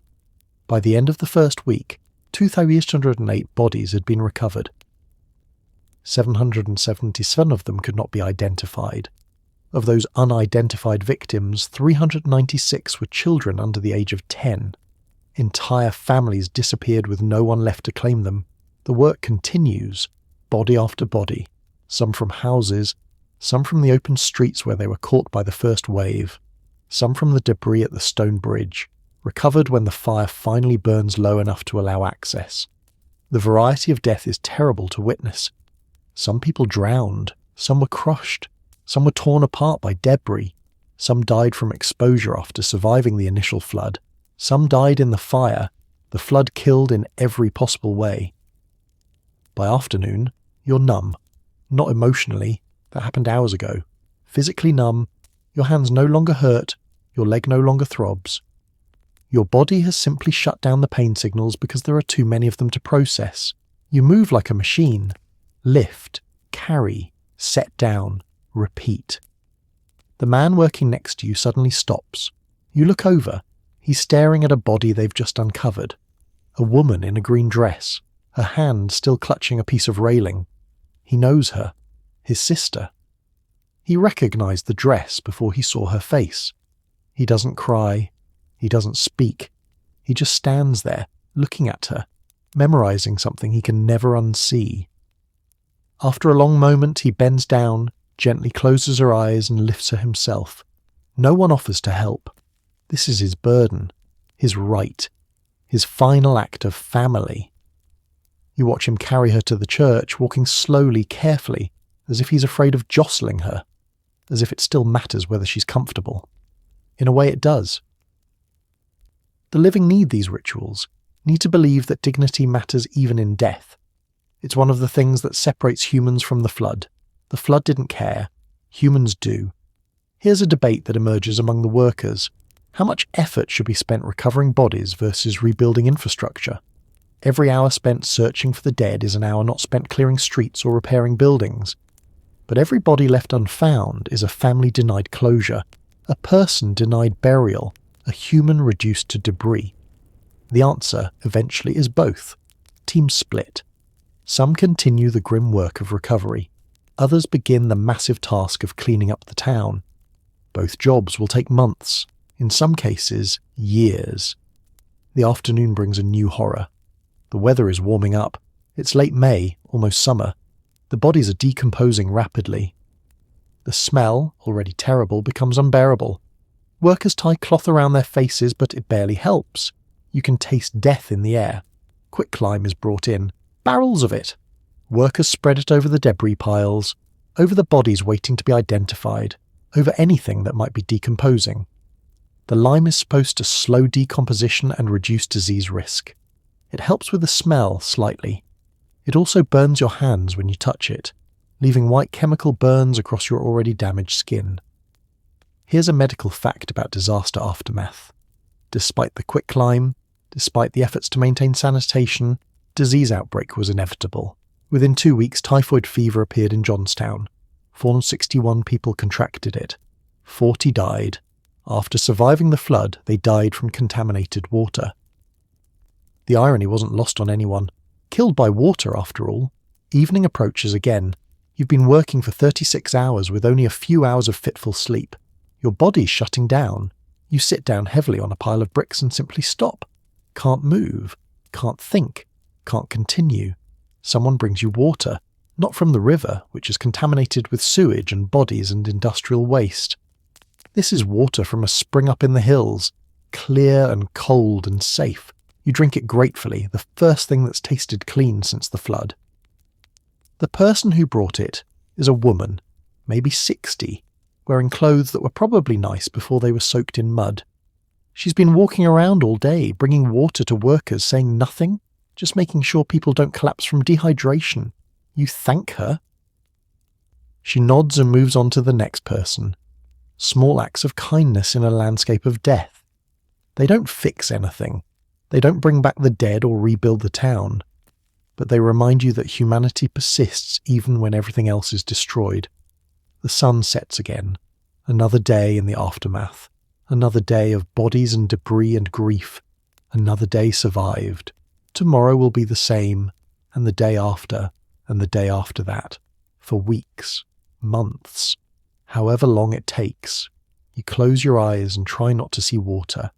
By the end of the first week, 2,808 bodies had been recovered. 777 of them could not be identified. Of those unidentified victims, 396 were children under the age of 10. Entire families disappeared with no one left to claim them. The work continues, body after body, some from houses, some from the open streets where they were caught by the first wave, some from the debris at the stone bridge, recovered when the fire finally burns low enough to allow access. The variety of death is terrible to witness. Some people drowned, some were crushed, some were torn apart by debris, some died from exposure after surviving the initial flood, some died in the fire. The flood killed in every possible way. By afternoon, you're numb. Not emotionally, that happened hours ago. Physically numb, your hands no longer hurt, your leg no longer throbs. Your body has simply shut down the pain signals because there are too many of them to process. You move like a machine. Lift, carry, set down, repeat. The man working next to you suddenly stops. You look over. He's staring at a body they've just uncovered. A woman in a green dress, her hand still clutching a piece of railing. He knows her. His sister. He recognized the dress before he saw her face. He doesn't cry. He doesn't speak. He just stands there, looking at her, memorizing something he can never unsee. After a long moment, he bends down, gently closes her eyes and lifts her himself. No one offers to help. This is his burden, his right, his final act of family. You watch him carry her to the church, walking slowly, carefully, as if he's afraid of jostling her, as if it still matters whether she's comfortable. In a way it does. The living need these rituals, need to believe that dignity matters even in death. It's one of the things that separates humans from the flood. The flood didn't care. Humans do. Here's a debate that emerges among the workers. How much effort should be spent recovering bodies versus rebuilding infrastructure? Every hour spent searching for the dead is an hour not spent clearing streets or repairing buildings. But every body left unfound is a family denied closure, a person denied burial, a human reduced to debris. The answer, eventually, is both. Teams split. Some continue the grim work of recovery. Others begin the massive task of cleaning up the town. Both jobs will take months, in some cases, years. The afternoon brings a new horror. The weather is warming up. It's late May, almost summer. The bodies are decomposing rapidly. The smell, already terrible, becomes unbearable. Workers tie cloth around their faces, but it barely helps. You can taste death in the air. Quicklime is brought in. Barrels of it. Workers spread it over the debris piles, over the bodies waiting to be identified, over anything that might be decomposing. The lime is supposed to slow decomposition and reduce disease risk. It helps with the smell slightly. It also burns your hands when you touch it, leaving white chemical burns across your already damaged skin. Here's a medical fact about disaster aftermath. Despite the quicklime, despite the efforts to maintain sanitation, disease outbreak was inevitable. Within 2 weeks, typhoid fever appeared in Johnstown. 461 people contracted it. 40 died. After surviving the flood, they died from contaminated water. The irony wasn't lost on anyone. Killed by water, after all. Evening approaches again. You've been working for 36 hours with only a few hours of fitful sleep. Your body's shutting down. You sit down heavily on a pile of bricks and simply stop. Can't move. Can't think. Can't continue. Someone brings you water. Not from the river, which is contaminated with sewage and bodies and industrial waste. This is water from a spring up in the hills. Clear and cold and safe. You drink it gratefully, the first thing that's tasted clean since the flood. The person who brought it is a woman, maybe 60, wearing clothes that were probably nice before they were soaked in mud. She's been walking around all day, bringing water to workers, saying nothing. just making sure people don't collapse from dehydration. You thank her. She nods and moves on to the next person. Small acts of kindness in a landscape of death. They don't fix anything. They don't bring back the dead or rebuild the town. But they remind you that humanity persists even when everything else is destroyed. The sun sets again. Another day in the aftermath. Another day of bodies and debris and grief. Another day survived. Tomorrow will be the same, and the day after, and the day after that. For weeks, months, however long it takes. You close your eyes and try not to see water.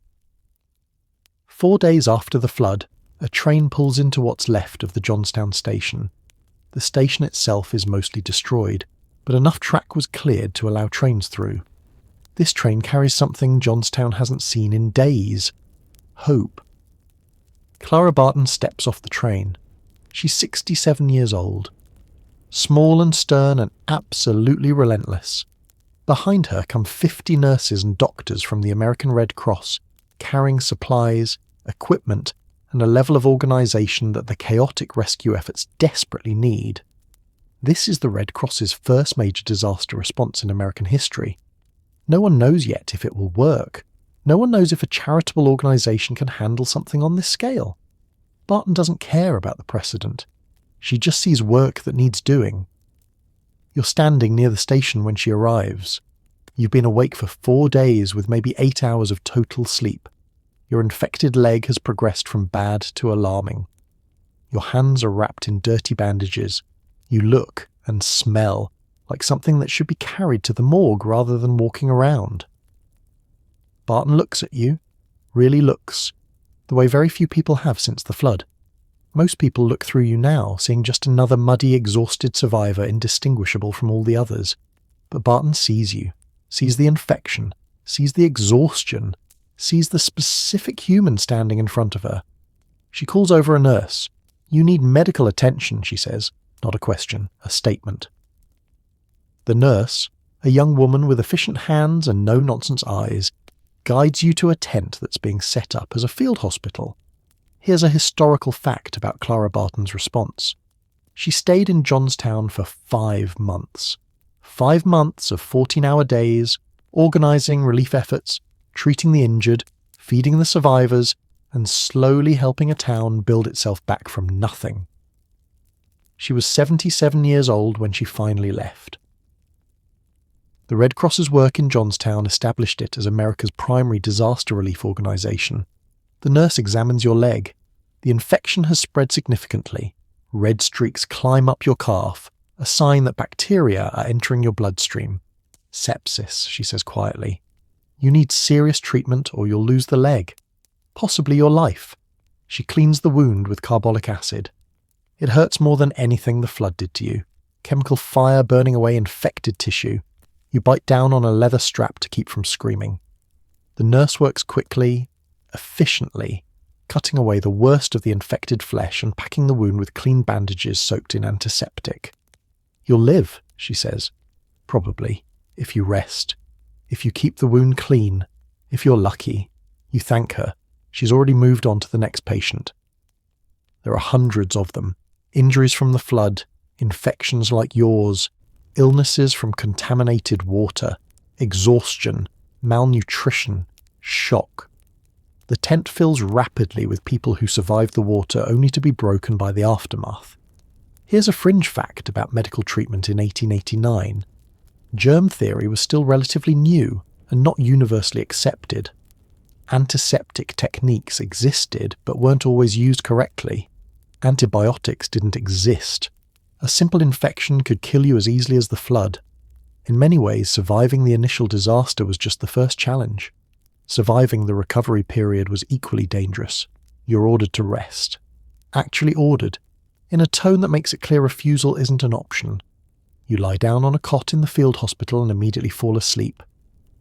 4 days after the flood, a train pulls into what's left of the Johnstown station. The station itself is mostly destroyed, but enough track was cleared to allow trains through. This train carries something Johnstown hasn't seen in days. Hope. Clara Barton steps off the train. She's 67 years old. Small and stern and absolutely relentless. Behind her come 50 nurses and doctors from the American Red Cross, carrying supplies, equipment, and a level of organisation that the chaotic rescue efforts desperately need. This is the Red Cross's first major disaster response in American history. No one knows yet if it will work. No one knows if a charitable organisation can handle something on this scale. Barton doesn't care about the precedent. She just sees work that needs doing. You're standing near the station when she arrives. You've been awake for 4 days with maybe 8 hours of total sleep. Your infected leg has progressed from bad to alarming. Your hands are wrapped in dirty bandages. You look and smell like something that should be carried to the morgue rather than walking around. Barton looks at you, really looks, the way very few people have since the flood. Most people look through you now, seeing just another muddy, exhausted survivor indistinguishable from all the others. But Barton sees you, sees the infection, sees the exhaustion, sees the specific human standing in front of her. She calls over a nurse. "You need medical attention," she says. Not a question, a statement. The nurse, a young woman with efficient hands and no-nonsense eyes, guides you to a tent that's being set up as a field hospital. Here's a historical fact about Clara Barton's response. She stayed in Johnstown for 5 months. 5 months of 14-hour days, organising relief efforts, treating the injured, feeding the survivors, and slowly helping a town build itself back from nothing. She was 77 years old when she finally left. The Red Cross's work in Johnstown established it as America's primary disaster relief organisation. The nurse examines your leg. The infection has spread significantly. Red streaks climb up your calf, a sign that bacteria are entering your bloodstream. Sepsis, she says quietly. You need serious treatment or you'll lose the leg. Possibly your life. She cleans the wound with carbolic acid. It hurts more than anything the flood did to you. Chemical fire burning away infected tissue. You bite down on a leather strap to keep from screaming. The nurse works quickly, efficiently, cutting away the worst of the infected flesh and packing the wound with clean bandages soaked in antiseptic. You'll live, she says. Probably, if you rest. If you keep the wound clean. If you're lucky. You thank her. She's already moved on to the next patient. There are hundreds of them. Injuries from the flood, infections like yours, illnesses from contaminated water, exhaustion, malnutrition, shock. The tent fills rapidly with people who survived the water only to be broken by the aftermath. Here's a fringe fact about medical treatment in 1889. Germ theory was still relatively new and not universally accepted. Antiseptic techniques existed but weren't always used correctly. Antibiotics didn't exist. A simple infection could kill you as easily as the flood. In many ways, surviving the initial disaster was just the first challenge. Surviving the recovery period was equally dangerous. You're ordered to rest. Actually ordered, in a tone that makes it clear refusal isn't an option. You lie down on a cot in the field hospital and immediately fall asleep.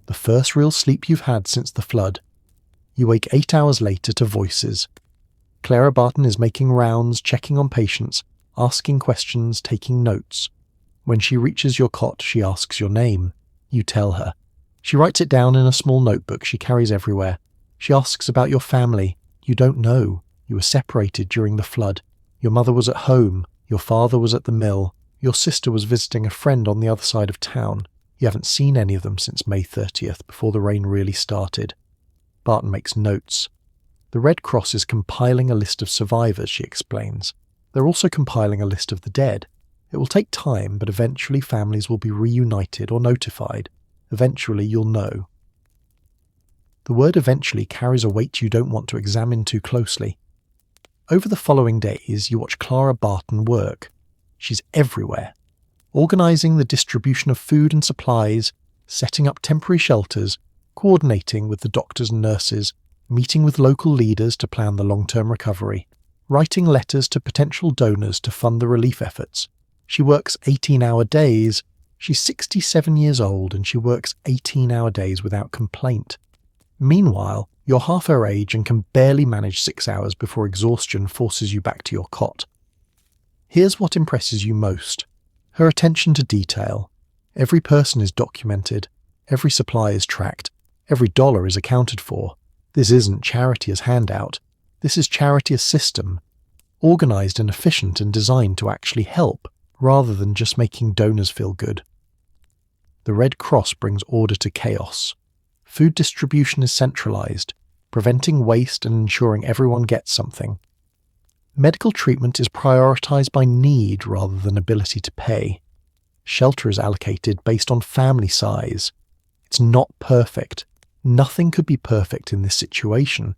The first real sleep you've had since the flood. You wake 8 hours later to voices. Clara Barton is making rounds, checking on patients, asking questions, taking notes. When she reaches your cot, she asks your name. You tell her. She writes it down in a small notebook she carries everywhere. She asks about your family. You don't know. You were separated during the flood. Your mother was at home. Your father was at the mill. Your sister was visiting a friend on the other side of town. You haven't seen any of them since May 30th, before the rain really started. Barton makes notes. The Red Cross is compiling a list of survivors, she explains. They're also compiling a list of the dead. It will take time, but eventually families will be reunited or notified. Eventually you'll know. The word eventually carries a weight you don't want to examine too closely. Over the following days, you watch Clara Barton work. She's everywhere, organising the distribution of food and supplies, setting up temporary shelters, coordinating with the doctors and nurses, meeting with local leaders to plan the long-term recovery, writing letters to potential donors to fund the relief efforts. She works 18-hour days. She's 67 years old and she works 18-hour days without complaint. Meanwhile, you're half her age and can barely manage 6 hours before exhaustion forces you back to your cot. Here's what impresses you most. Her attention to detail. Every person is documented. Every supply is tracked. Every dollar is accounted for. This isn't charity as handout. This is charity as system, organised and efficient and designed to actually help, rather than just making donors feel good. The Red Cross brings order to chaos. Food distribution is centralised, preventing waste and ensuring everyone gets something. Medical treatment is prioritised by need rather than ability to pay. Shelter is allocated based on family size. It's not perfect. Nothing could be perfect in this situation,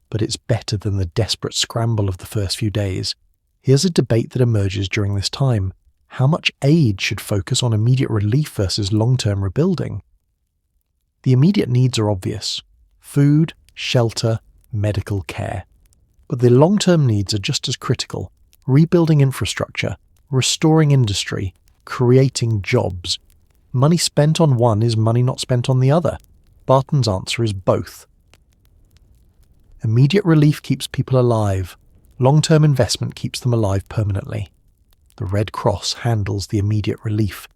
but it's better than the desperate scramble of the first few days. Here's a debate that emerges during this time. How much aid should focus on immediate relief versus long-term rebuilding? The immediate needs are obvious: food, shelter, medical care. But the long-term needs are just as critical: rebuilding infrastructure, restoring industry, creating jobs. Money spent on one is money not spent on the other. Barton's answer is both. Immediate relief keeps people alive. Long-term investment keeps them alive permanently. The Red Cross handles the immediate relief.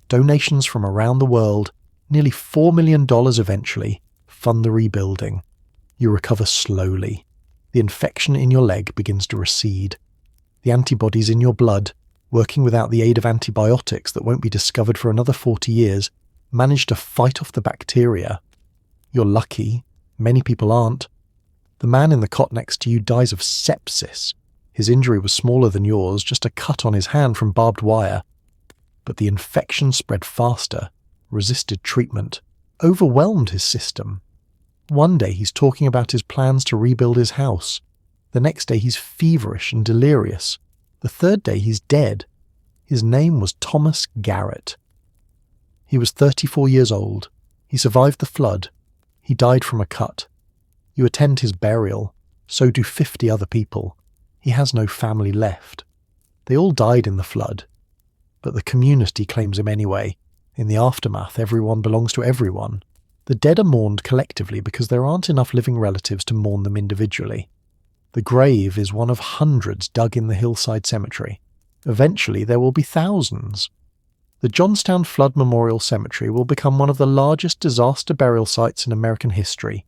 Donations from around the world, nearly $4 million eventually, fund the rebuilding. You recover slowly. The infection in your leg begins to recede. The antibodies in your blood, working without the aid of antibiotics that won't be discovered for another 40 years, manage to fight off the bacteria. You're lucky. Many people aren't. The man in the cot next to you dies of sepsis. His injury was smaller than yours, just a cut on his hand from barbed wire. But the infection spread faster, resisted treatment, overwhelmed his system. One day he's talking about his plans to rebuild his house. The next day he's feverish and delirious. The third day he's dead. His name was Thomas Garrett. He was 34 years old. He survived the flood. He died from a cut. You attend his burial. So do 50 other people. He has no family left. They all died in the flood. But the community claims him anyway. In the aftermath, everyone belongs to everyone. The dead are mourned collectively because there aren't enough living relatives to mourn them individually. The grave is one of hundreds dug in the hillside cemetery. Eventually there will be thousands. The Johnstown Flood Memorial Cemetery will become one of the largest disaster burial sites in American history.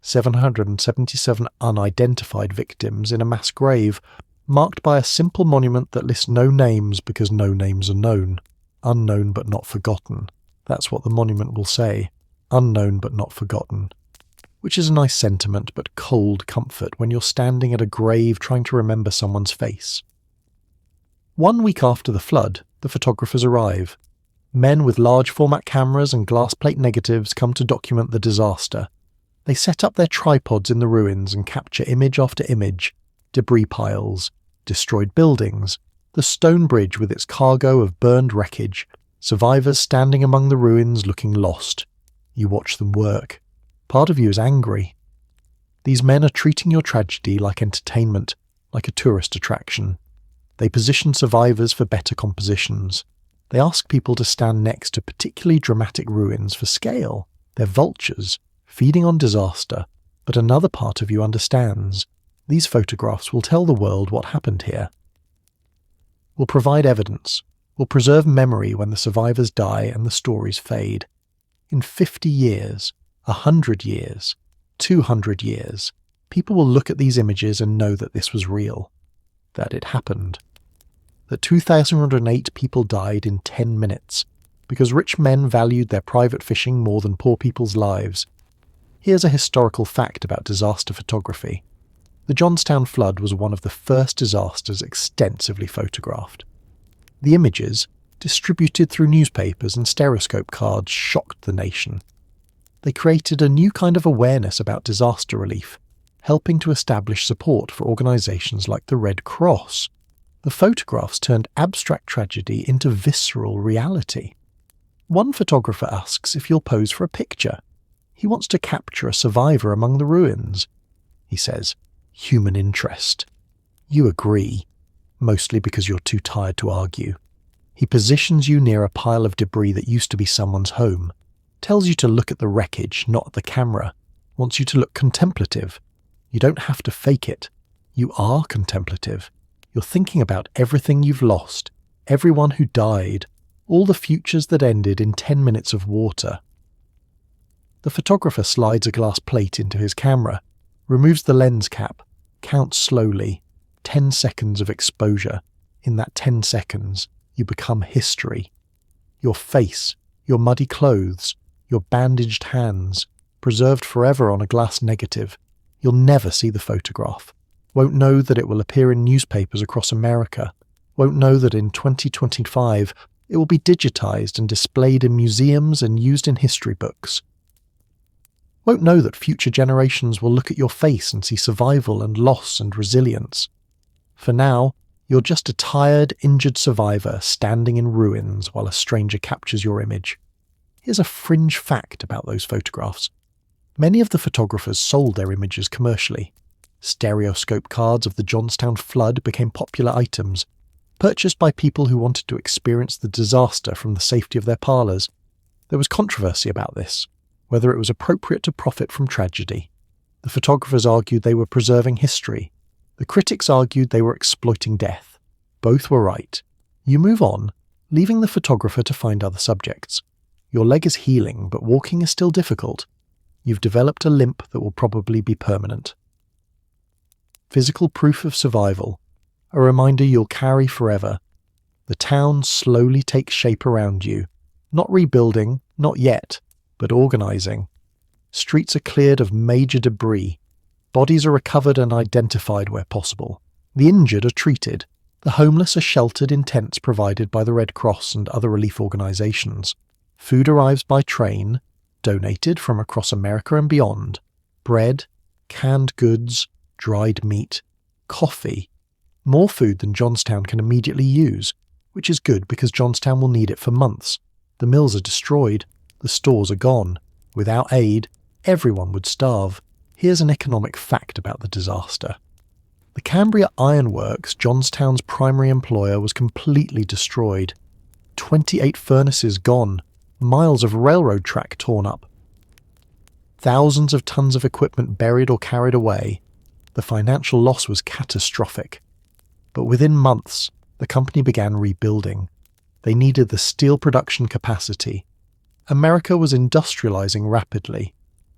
777 unidentified victims in a mass grave, marked by a simple monument that lists no names because no names are known. Unknown but not forgotten. That's what the monument will say. Unknown but not forgotten. Which is a nice sentiment but cold comfort when you're standing at a grave trying to remember someone's face. 1 week after the flood, the photographers arrive. Men with large format cameras and glass plate negatives come to document the disaster. They set up their tripods in the ruins and capture image after image: debris piles, destroyed buildings, the stone bridge with its cargo of burned wreckage, survivors standing among the ruins looking lost. You watch them work. Part of you is angry. These men are treating your tragedy like entertainment, like a tourist attraction. They position survivors for better compositions. They ask people to stand next to particularly dramatic ruins for scale. They're vultures, feeding on disaster, but another part of you understands. These photographs will tell the world what happened here. Will provide evidence, will preserve memory when the survivors die and the stories fade. In 50 years, 100 years, 200 years, People will look at these images and know that this was real, that it happened, that 2,008 people died in 10 minutes because rich men valued their private fishing more than poor people's lives. Here's a historical fact about disaster photography. The Johnstown Flood was one of the first disasters extensively photographed. The images, distributed through newspapers and stereoscope cards, shocked the nation. They created a new kind of awareness about disaster relief, helping to establish support for organisations like the Red Cross. The photographs turned abstract tragedy into visceral reality. One photographer asks if you'll pose for a picture. He wants to capture a survivor among the ruins. He says, "Human interest." You agree, mostly because you're too tired to argue. He positions you near a pile of debris that used to be someone's home, tells you to look at the wreckage, not at the camera, wants you to look contemplative. You don't have to fake it. You are contemplative. You're thinking about everything you've lost, everyone who died, all the futures that ended in 10 minutes of water. The photographer slides a glass plate into his camera, removes the lens cap, counts slowly, 10 seconds of exposure. In that 10 seconds, you become history. Your face, your muddy clothes, your bandaged hands, preserved forever on a glass negative. You'll never see the photograph. Won't know that it will appear in newspapers across America. Won't know that in 2025 it will be digitized and displayed in museums and used in history books. Won't know that future generations will look at your face and see survival and loss and resilience. For now, you're just a tired, injured survivor standing in ruins while a stranger captures your image. Here's a fringe fact about those photographs. Many of the photographers sold their images commercially. Stereoscope cards of the Johnstown Flood became popular items, purchased by people who wanted to experience the disaster from the safety of their parlours. There was controversy about this, whether it was appropriate to profit from tragedy. The photographers argued they were preserving history. The critics argued they were exploiting death. Both were right. You move on, leaving the photographer to find other subjects. Your leg is healing, but walking is still difficult. You've developed a limp that will probably be permanent. Physical proof of survival, a reminder you'll carry forever. The town slowly takes shape around you, not rebuilding, not yet, but organising. Streets are cleared of major debris. Bodies are recovered and identified where possible. The injured are treated. The homeless are sheltered in tents provided by the Red Cross and other relief organisations. Food arrives by train, donated from across America and beyond. Bread, canned goods, dried meat, coffee. More food than Johnstown can immediately use, which is good because Johnstown will need it for months. The mills are destroyed. The stores are gone. Without aid, everyone would starve. Here's an economic fact about the disaster. The Cambria Iron Works, Johnstown's primary employer, was completely destroyed. 28 furnaces gone. Miles of railroad track torn up. Thousands of tons of equipment buried or carried away. The financial loss was catastrophic. But within months, the company began rebuilding. They needed the steel production capacity. America was industrializing rapidly.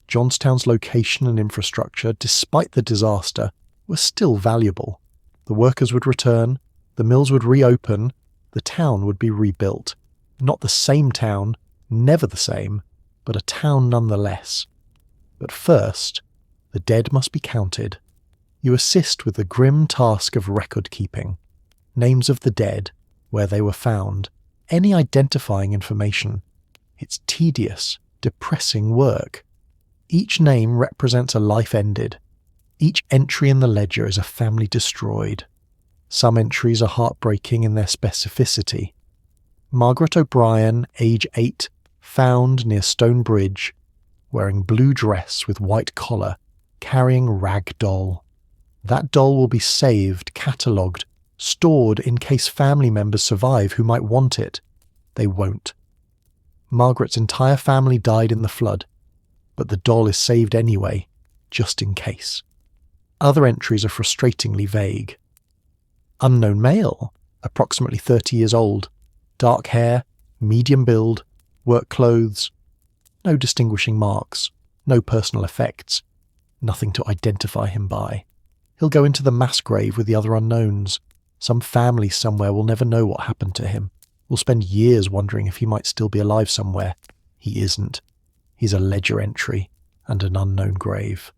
Johnstown's location and infrastructure, despite the disaster, were still valuable. The workers would return, the mills would reopen, the town would be rebuilt. Not the same town, never the same, but a town nonetheless. But first, the dead must be counted. You assist with the grim task of record keeping. Names of the dead, where they were found, any identifying information. It's tedious, depressing work. Each name represents a life ended. Each entry in the ledger is a family destroyed. Some entries are heartbreaking in their specificity. Margaret O'Brien, age 8, found near Stone Bridge, wearing blue dress with white collar, carrying rag doll. That doll will be saved, catalogued, stored in case family members survive who might want it. They won't. Margaret's entire family died in the flood, but the doll is saved anyway, just in case. Other entries are frustratingly vague. Unknown male, approximately 30 years old, dark hair, medium build, work clothes, no distinguishing marks, no personal effects. Nothing to identify him by. He'll go into the mass grave with the other unknowns. Some family somewhere will never know what happened to him. We'll spend years wondering if he might still be alive somewhere. He isn't. He's a ledger entry and an unknown grave.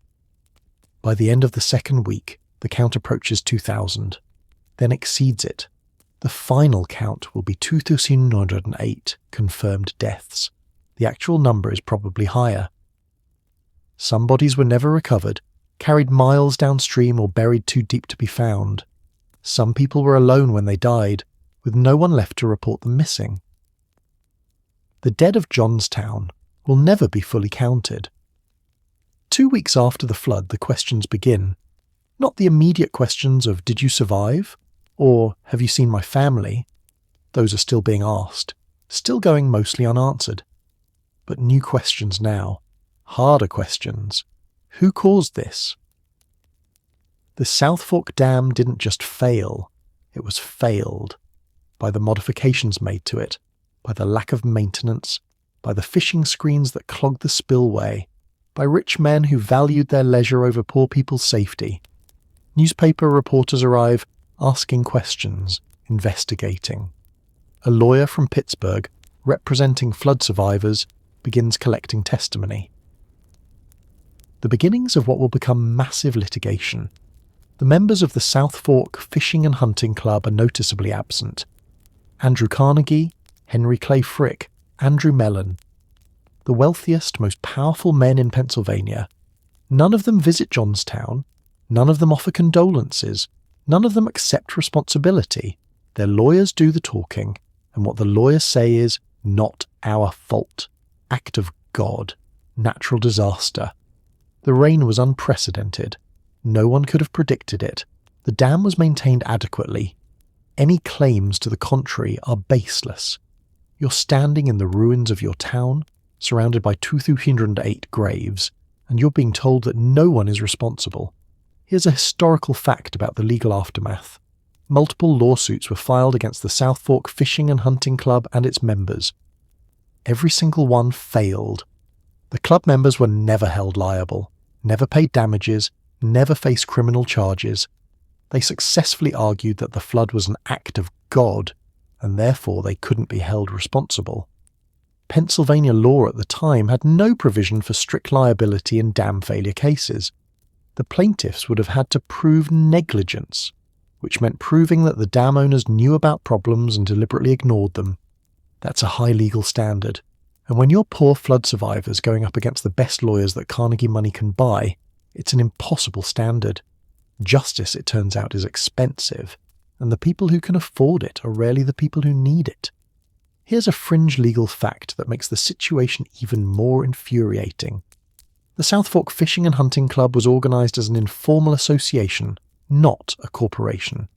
By the end of the second week, the count approaches 2,000, then exceeds it. The final count will be 2,908 confirmed deaths. The actual number is probably higher. Some bodies were never recovered, carried miles downstream or buried too deep to be found. Some people were alone when they died, with no one left to report them missing. The dead of Johnstown will never be fully counted. 2 weeks after the flood, the questions begin. Not the immediate questions of "Did you survive?" or "Have you seen my family?" Those are still being asked, still going mostly unanswered. But new questions now. Harder questions. Who caused this? The South Fork Dam didn't just fail, it was failed. By the modifications made to it, by the lack of maintenance, by the fishing screens that clogged the spillway, by rich men who valued their leisure over poor people's safety. Newspaper reporters arrive, asking questions, investigating. A lawyer from Pittsburgh, representing flood survivors, begins collecting testimony. The beginnings of what will become massive litigation. The members of the South Fork Fishing and Hunting Club are noticeably absent. Andrew Carnegie, Henry Clay Frick, Andrew Mellon. The wealthiest, most powerful men in Pennsylvania. None of them visit Johnstown. None of them offer condolences. None of them accept responsibility. Their lawyers do the talking, and what the lawyers say is, "Not our fault. Act of God. Natural disaster." The rain was unprecedented. No one could have predicted it. The dam was maintained adequately. Any claims to the contrary are baseless. You're standing in the ruins of your town, surrounded by 2,308 graves, and you're being told that no one is responsible. Here's a historical fact about the legal aftermath. Multiple lawsuits were filed against the South Fork Fishing and Hunting Club and its members. Every single one failed. The club members were never held liable, never paid damages, never faced criminal charges. They successfully argued that the flood was an act of God, and therefore they couldn't be held responsible. Pennsylvania law at the time had no provision for strict liability in dam failure cases. The plaintiffs would have had to prove negligence, which meant proving that the dam owners knew about problems and deliberately ignored them. That's a high legal standard, and when you're poor flood survivors going up against the best lawyers that Carnegie money can buy, it's an impossible standard. Justice, it turns out, is expensive, and the people who can afford it are rarely the people who need it. Here's a fringe legal fact that makes the situation even more infuriating. The South Fork Fishing and Hunting Club was organised as an informal association, not a corporation.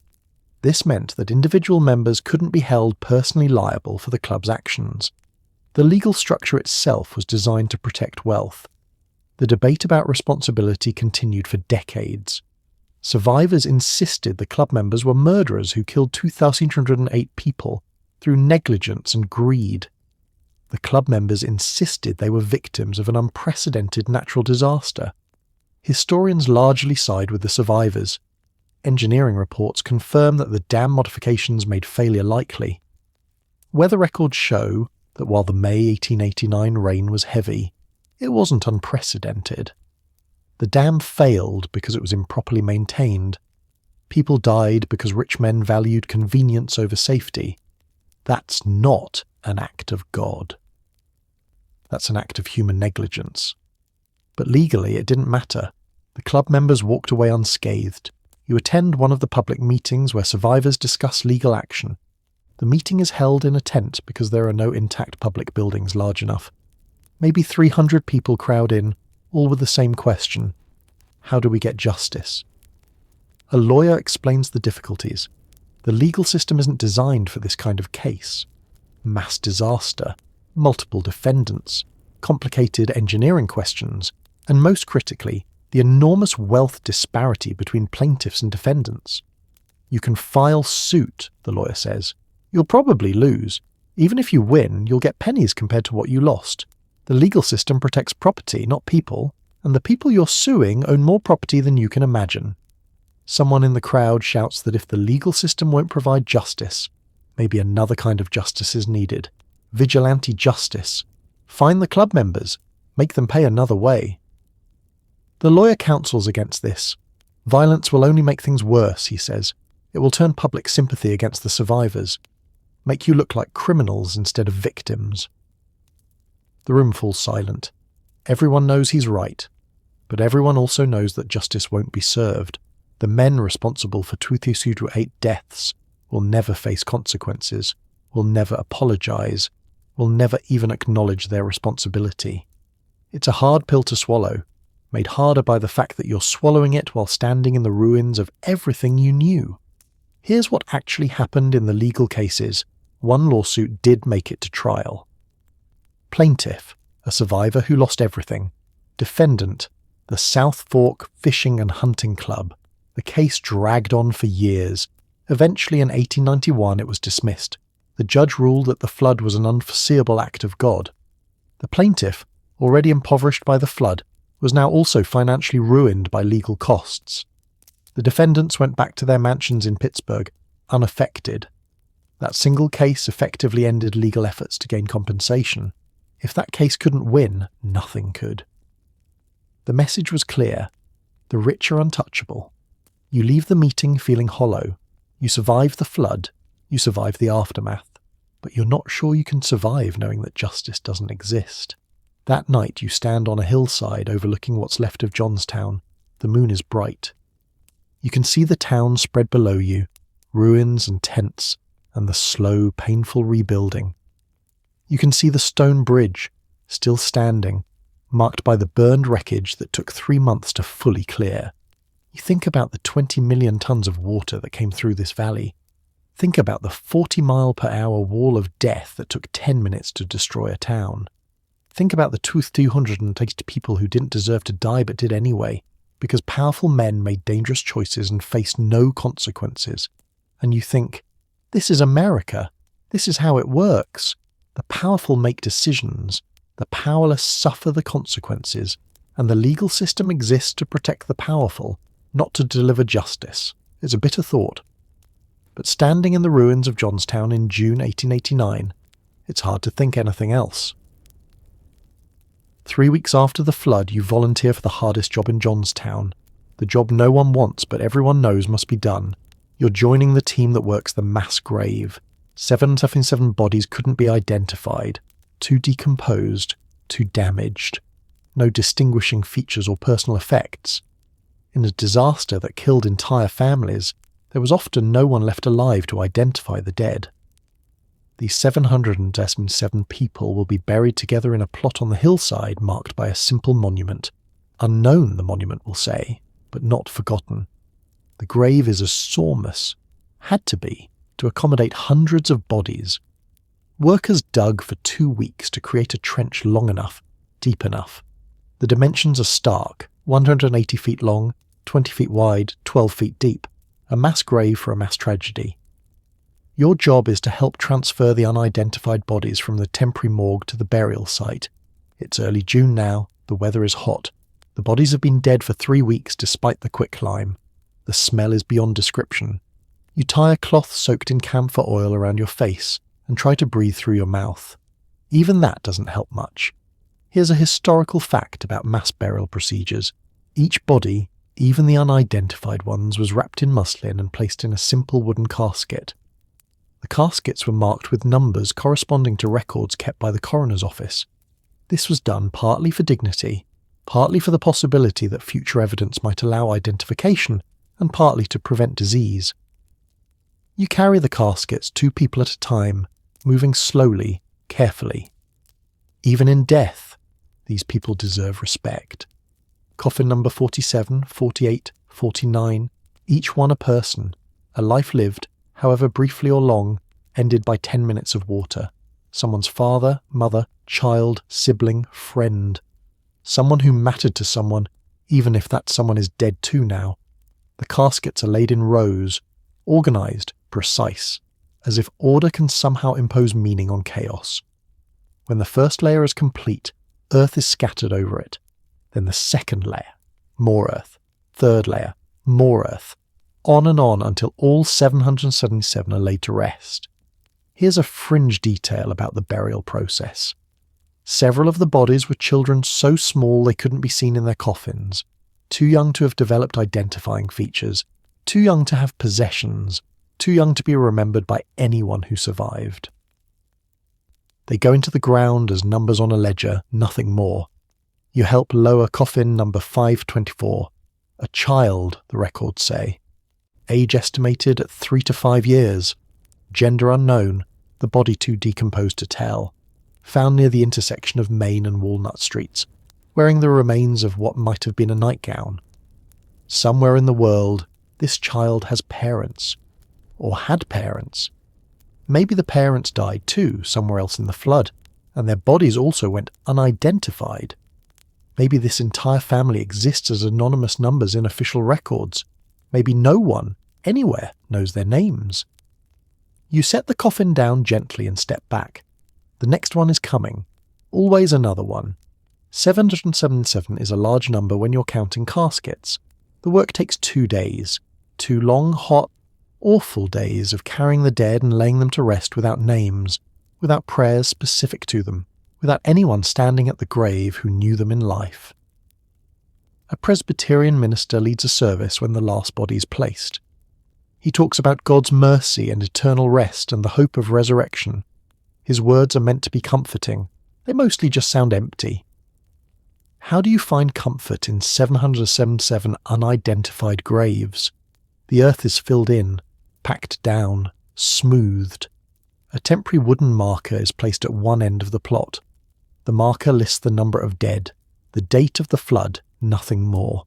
This meant that individual members couldn't be held personally liable for the club's actions. The legal structure itself was designed to protect wealth. The debate about responsibility continued for decades. Survivors insisted the club members were murderers who killed 2,308 people through negligence and greed. The club members insisted they were victims of an unprecedented natural disaster. Historians largely side with the survivors. Engineering reports confirm that the dam modifications made failure likely. Weather records show that while the May 1889 rain was heavy, it wasn't unprecedented. The dam failed because it was improperly maintained. People died because rich men valued convenience over safety. That's not an act of God. That's an act of human negligence. But legally, it didn't matter. The club members walked away unscathed. You attend one of the public meetings where survivors discuss legal action. The meeting is held in a tent because there are no intact public buildings large enough. Maybe 300 people crowd in, all with the same question. How do we get justice? A lawyer explains the difficulties. The legal system isn't designed for this kind of case. Mass disaster, multiple defendants, complicated engineering questions, and most critically, the enormous wealth disparity between plaintiffs and defendants. You can file suit, the lawyer says. You'll probably lose. Even if you win, you'll get pennies compared to what you lost. The legal system protects property, not people, and the people you're suing own more property than you can imagine. Someone in the crowd shouts that if the legal system won't provide justice, maybe another kind of justice is needed. Vigilante justice. Fine the club members. Make them pay another way. The lawyer counsels against this. Violence will only make things worse, he says. It will turn public sympathy against the survivors. Make you look like criminals instead of victims. The room falls silent. Everyone knows he's right. But everyone also knows that justice won't be served. The men responsible for 238 deaths will never face consequences, will never apologize, will never even acknowledge their responsibility. It's a hard pill to swallow, made harder by the fact that you're swallowing it while standing in the ruins of everything you knew. Here's what actually happened in the legal cases. One lawsuit did make it to trial. Plaintiff, a survivor who lost everything. Defendant, the South Fork Fishing and Hunting Club. The case dragged on for years. Eventually in 1891 it was dismissed. The judge ruled that the flood was an unforeseeable act of God. The plaintiff, already impoverished by the flood, was now also financially ruined by legal costs. The defendants went back to their mansions in Pittsburgh, unaffected. That single case effectively ended legal efforts to gain compensation. If that case couldn't win, nothing could. The message was clear. The rich are untouchable. You leave the meeting feeling hollow. You survive the flood. You survive the aftermath. But you're not sure you can survive knowing that justice doesn't exist. That night you stand on a hillside overlooking what's left of Johnstown. The moon is bright. You can see the town spread below you, ruins and tents, and the slow, painful rebuilding. You can see the stone bridge, still standing, marked by the burned wreckage that took 3 months to fully clear. You think about the 20 million tons of water that came through this valley. Think about the 40-mile-per-hour wall of death that took 10 minutes to destroy a town. Think about the 280 people who didn't deserve to die but did anyway, because powerful men made dangerous choices and faced no consequences. And you think, this is America. This is how it works. The powerful make decisions. The powerless suffer the consequences. And the legal system exists to protect the powerful, not to deliver justice. It's a bitter thought. But standing in the ruins of Johnstown in June 1889, it's hard to think anything else. 3 weeks after the flood, you volunteer for the hardest job in Johnstown. The job no one wants but everyone knows must be done. You're joining the team that works the mass grave. 777 bodies couldn't be identified. Too decomposed, too damaged. No distinguishing features or personal effects. In a disaster that killed entire families, there was often no one left alive to identify the dead. These 777 people will be buried together in a plot on the hillside marked by a simple monument. Unknown, the monument will say, but not forgotten. The grave is enormous, had to be, to accommodate hundreds of bodies. Workers dug for 2 weeks to create a trench long enough, deep enough. The dimensions are stark, 180 feet long, 20 feet wide, 12 feet deep. A mass grave for a mass tragedy. Your job is to help transfer the unidentified bodies from the temporary morgue to the burial site. It's early June now, the weather is hot. The bodies have been dead for 3 weeks despite the quicklime. The smell is beyond description. You tie a cloth soaked in camphor oil around your face and try to breathe through your mouth. Even that doesn't help much. Here's a historical fact about mass burial procedures. Each body, even the unidentified ones, was wrapped in muslin and placed in a simple wooden casket. The caskets were marked with numbers corresponding to records kept by the coroner's office. This was done partly for dignity, partly for the possibility that future evidence might allow identification, and partly to prevent disease. You carry the caskets 2 people at a time, moving slowly, carefully. Even in death, these people deserve respect. Coffin number 47, 48, 49, each one a person, a life lived, however briefly or long, ended by 10 minutes of water. Someone's father, mother, child, sibling, friend. Someone who mattered to someone, even if that someone is dead too now. The caskets are laid in rows, organised, precise, as if order can somehow impose meaning on chaos. When the first layer is complete, earth is scattered over it. then the second layer, more earth, third layer, more earth, on and on until all 777 are laid to rest. Here's a fringe detail about the burial process. Several of the bodies were children so small they couldn't be seen in their coffins, too young to have developed identifying features, too young to have possessions, too young to be remembered by anyone who survived. They go into the ground as numbers on a ledger, nothing more. You help lower coffin number 524, a child, the records say. Age estimated at 3 to 5 years. Gender unknown, the body too decomposed to tell. Found near the intersection of Main and Walnut Streets, wearing the remains of what might have been a nightgown. Somewhere in the world, this child has parents. Or had parents. Maybe the parents died too, somewhere else in the flood, and their bodies also went unidentified. Maybe this entire family exists as anonymous numbers in official records. Maybe no one, anywhere, knows their names. You set the coffin down gently and step back. The next one is coming. Always another one. 777 is a large number when you're counting caskets. The work takes 2 days. 2 long, hot, awful days of carrying the dead and laying them to rest without names, without prayers specific to them, without anyone standing at the grave who knew them in life. A Presbyterian minister leads a service when the last body is placed. He talks about God's mercy and eternal rest and the hope of resurrection. His words are meant to be comforting. They mostly just sound empty. How do you find comfort in 777 unidentified graves? The earth is filled in, packed down, smoothed. A temporary wooden marker is placed at one end of the plot. The marker lists the number of dead, the date of the flood, nothing more.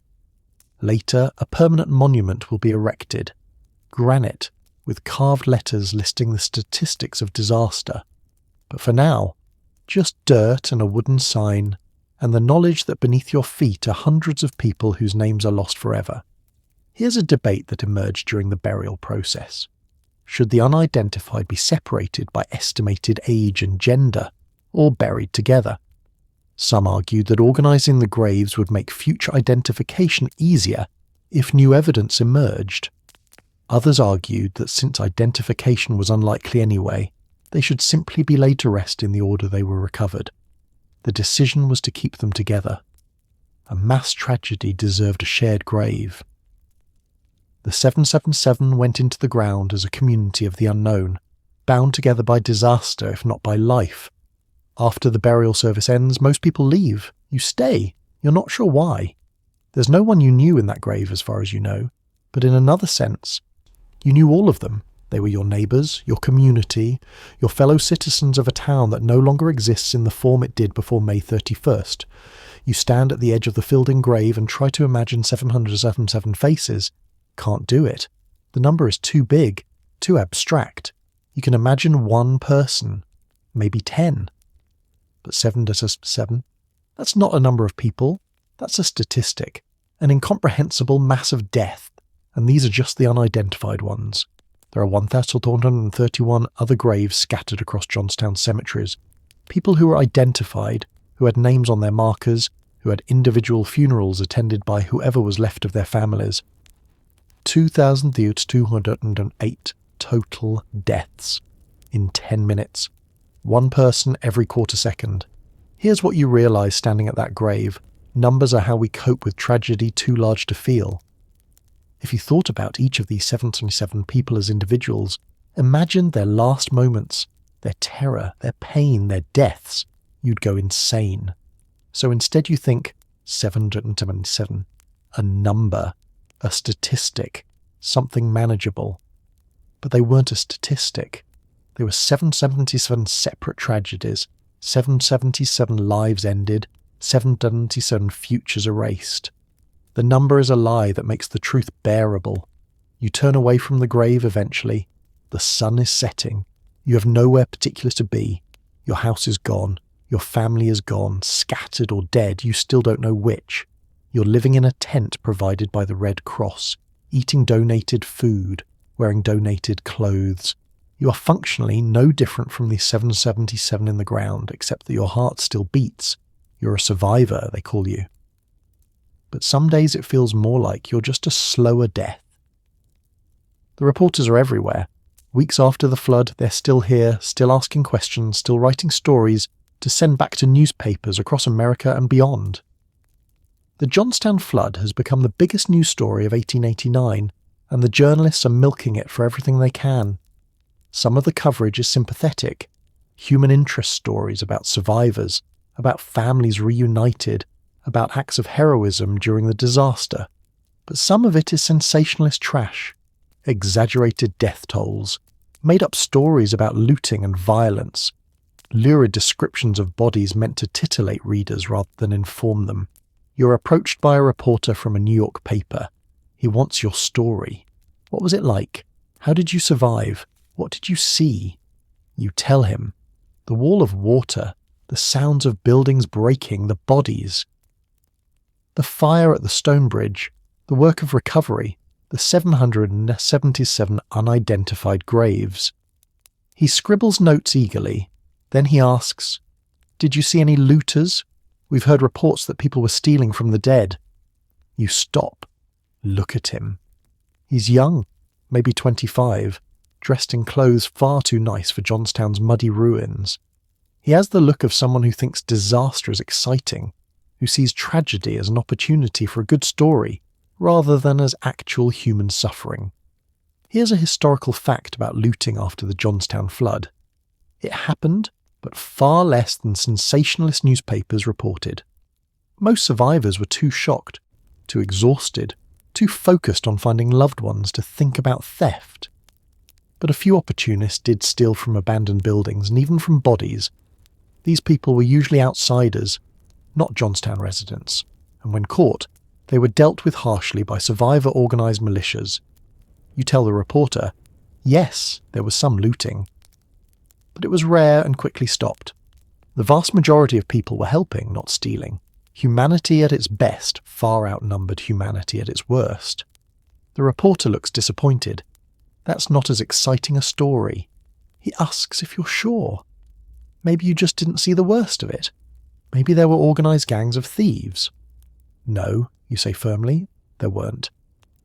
Later, a permanent monument will be erected. Granite, with carved letters listing the statistics of disaster. But for now, just dirt and a wooden sign, and the knowledge that beneath your feet are hundreds of people whose names are lost forever. Here's a debate that emerged during the burial process. Should the unidentified be separated by estimated age and gender, or buried together? Some argued that organising the graves would make future identification easier if new evidence emerged. Others argued that since identification was unlikely anyway, they should simply be laid to rest in the order they were recovered. The decision was to keep them together. A mass tragedy deserved a shared grave. The 777 went into the ground as a community of the unknown, bound together by disaster if not by life. After the burial service ends, most people leave. You stay. You're not sure why. There's no one you knew in that grave as far as you know, but in another sense, you knew all of them. They were your neighbours, your community, your fellow citizens of a town that no longer exists in the form it did before May 31st. You stand at the edge of the filled-in grave and try to imagine 777 faces. Can't do it. The number is too big, too abstract. You can imagine one person, maybe 10. But 777? That's not a number of people. That's a statistic, an incomprehensible mass of death, and these are just the unidentified ones. There are 1,231 other graves scattered across Johnstown cemeteries. People who were identified, who had names on their markers, who had individual funerals attended by whoever was left of their families. 2,208 total deaths in 10 minutes. One person every quarter second. Here's what you realise standing at that grave. Numbers are how we cope with tragedy too large to feel. If you thought about each of these 777 people as individuals, imagine their last moments, their terror, their pain, their deaths, you'd go insane. So instead you think 777, a number, a statistic, something manageable. But they weren't a statistic. They were 777 separate tragedies, 777 lives ended, 777 futures erased. The number is a lie that makes the truth bearable. You turn away from the grave eventually. The sun is setting. You have nowhere particular to be. Your house is gone. Your family is gone, scattered or dead. You still don't know which. You're living in a tent provided by the Red Cross, eating donated food, wearing donated clothes. You are functionally no different from the 777 in the ground, except that your heart still beats. You're a survivor, they call you. but some days it feels more like you're just a slower death. The reporters are everywhere. Weeks after the flood, they're still here, still asking questions, still writing stories to send back to newspapers across America and beyond. The Johnstown Flood has become the biggest news story of 1889, and the journalists are milking it for everything they can. Some of the coverage is sympathetic, human interest stories about survivors, about families reunited, about acts of heroism during the disaster. But some of it is sensationalist trash, exaggerated death tolls, made-up stories about looting and violence, lurid descriptions of bodies meant to titillate readers rather than inform them. You're approached by a reporter from a New York paper. He wants your story. What was it like? How did you survive? What did you see? You tell him. The wall of water, the sounds of buildings breaking, the bodies. The fire at the Stone Bridge, the work of recovery, the 777 unidentified graves. He scribbles notes eagerly. Then he asks, "Did you see any looters? We've heard reports that people were stealing from the dead." You stop. Look at him. He's young, maybe 25, dressed in clothes far too nice for Johnstown's muddy ruins. He has the look of someone who thinks disaster is exciting, who sees tragedy as an opportunity for a good story, rather than as actual human suffering. Here's a historical fact about looting after the Johnstown Flood. It happened, but far less than sensationalist newspapers reported. Most survivors were too shocked, too exhausted, too focused on finding loved ones to think about theft. But a few opportunists did steal from abandoned buildings and even from bodies. These people were usually outsiders, not Johnstown residents, and when caught, they were dealt with harshly by survivor-organised militias. You tell the reporter, yes, there was some looting. But it was rare and quickly stopped. The vast majority of people were helping, not stealing. Humanity at its best far outnumbered humanity at its worst. The reporter looks disappointed. That's not as exciting a story. He asks if you're sure. Maybe you just didn't see the worst of it. Maybe there were organised gangs of thieves. No, you say firmly, there weren't.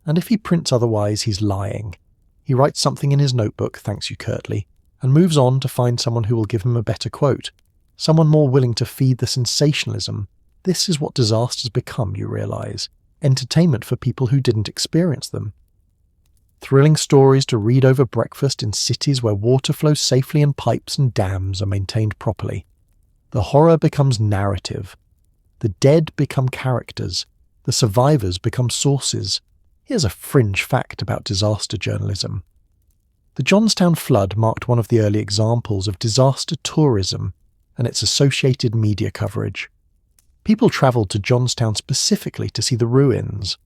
And if he prints otherwise, he's lying. He writes something in his notebook, thanks you curtly, and moves on to find someone who will give him a better quote, someone more willing to feed the sensationalism. This is what disasters become, you realise. Entertainment for people who didn't experience them. Thrilling stories to read over breakfast in cities where water flows safely and pipes and dams are maintained properly. The horror becomes narrative. The dead become characters. The survivors become sources. Here's a fringe fact about disaster journalism. The Johnstown Flood marked one of the early examples of disaster tourism and its associated media coverage. People travelled to Johnstown specifically to see the ruins.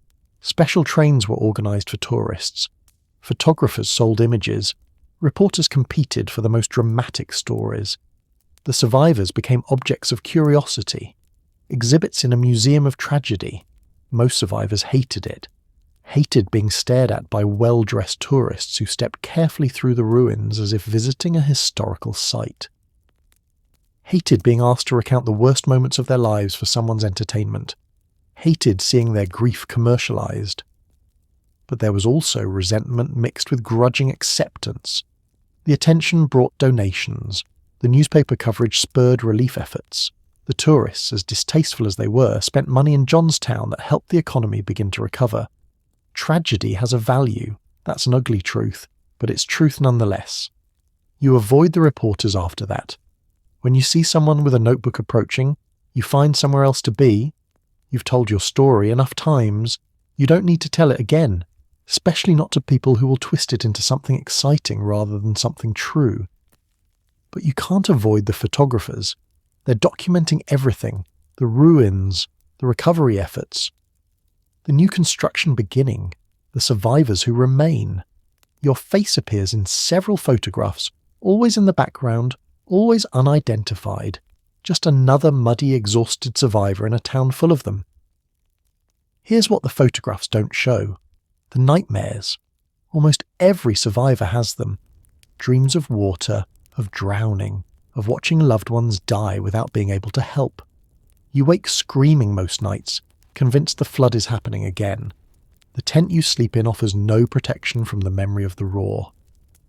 Special trains were organised for tourists. Photographers sold images. Reporters competed for the most dramatic stories. The survivors became objects of curiosity, exhibits in a museum of tragedy. Most survivors hated it. Hated being stared at by well-dressed tourists who stepped carefully through the ruins as if visiting a historical site. Hated being asked to recount the worst moments of their lives for someone's entertainment. Hated seeing their grief commercialized. But there was also resentment mixed with grudging acceptance. The attention brought donations. The newspaper coverage spurred relief efforts. The tourists, as distasteful as they were, spent money in Johnstown that helped the economy begin to recover. Tragedy has a value. That's an ugly truth, but it's truth nonetheless. You avoid the reporters after that. When you see someone with a notebook approaching, you find somewhere else to be. You've told your story enough times. You don't need to tell it again, especially not to people who will twist it into something exciting rather than something true. But you can't avoid the photographers. They're documenting everything, the ruins, the recovery efforts, the new construction beginning, the survivors who remain. Your face appears in several photographs, always in the background, always unidentified, just another muddy, exhausted survivor in a town full of them. Here's what the photographs don't show. The nightmares. Almost every survivor has them. Dreams of water, of drowning, of watching loved ones die without being able to help. You wake screaming most nights, convinced the flood is happening again. The tent you sleep in offers no protection from the memory of the roar.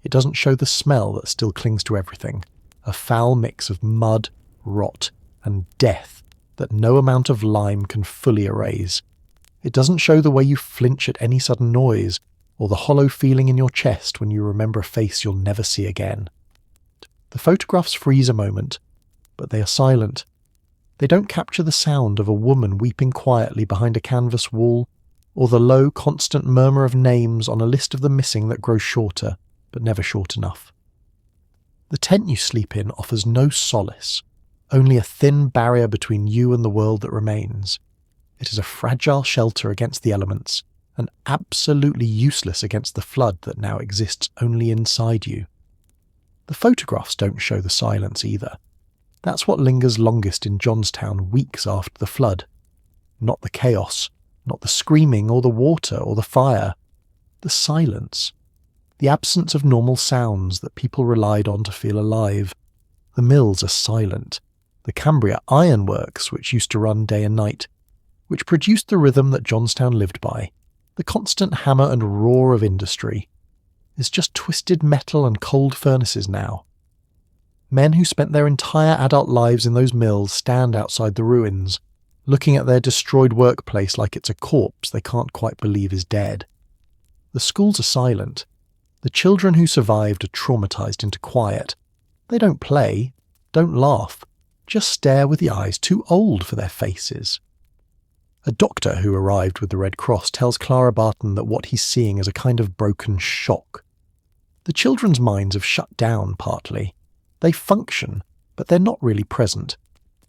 It doesn't show the smell that still clings to everything, a foul mix of mud, rot, and death that no amount of lime can fully erase. It doesn't show the way you flinch at any sudden noise, or the hollow feeling in your chest when you remember a face you'll never see again. The photographs freeze a moment, but they are silent. They don't capture the sound of a woman weeping quietly behind a canvas wall, or the low, constant murmur of names on a list of the missing that grows shorter, but never short enough. The tent you sleep in offers no solace, only a thin barrier between you and the world that remains. It is a fragile shelter against the elements, and absolutely useless against the flood that now exists only inside you. The photographs don't show the silence either. That's what lingers longest in Johnstown weeks after the flood. Not the chaos, not the screaming or the water or the fire. The silence. The absence of normal sounds that people relied on to feel alive. The mills are silent. The Cambria ironworks, which used to run day and night, which produced the rhythm that Johnstown lived by, the constant hammer and roar of industry, is just twisted metal and cold furnaces now. Men who spent their entire adult lives in those mills stand outside the ruins, looking at their destroyed workplace like it's a corpse they can't quite believe is dead. The schools are silent. The children who survived are traumatized into quiet. They don't play, don't laugh, just stare with the eyes too old for their faces. A doctor who arrived with the Red Cross tells Clara Barton that what he's seeing is a kind of broken shock. The children's minds have shut down partly. They function, but they're not really present.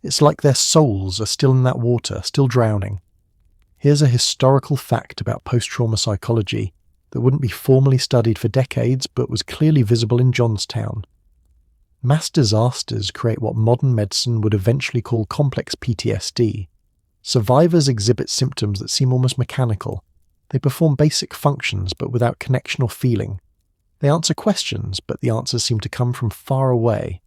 It's like their souls are still in that water, still drowning. Here's a historical fact about post-trauma psychology that wouldn't be formally studied for decades but was clearly visible in Johnstown. Mass disasters create what modern medicine would eventually call complex PTSD. Survivors exhibit symptoms that seem almost mechanical. They perform basic functions but without connection or feeling. They answer questions, but the answers seem to come from far away.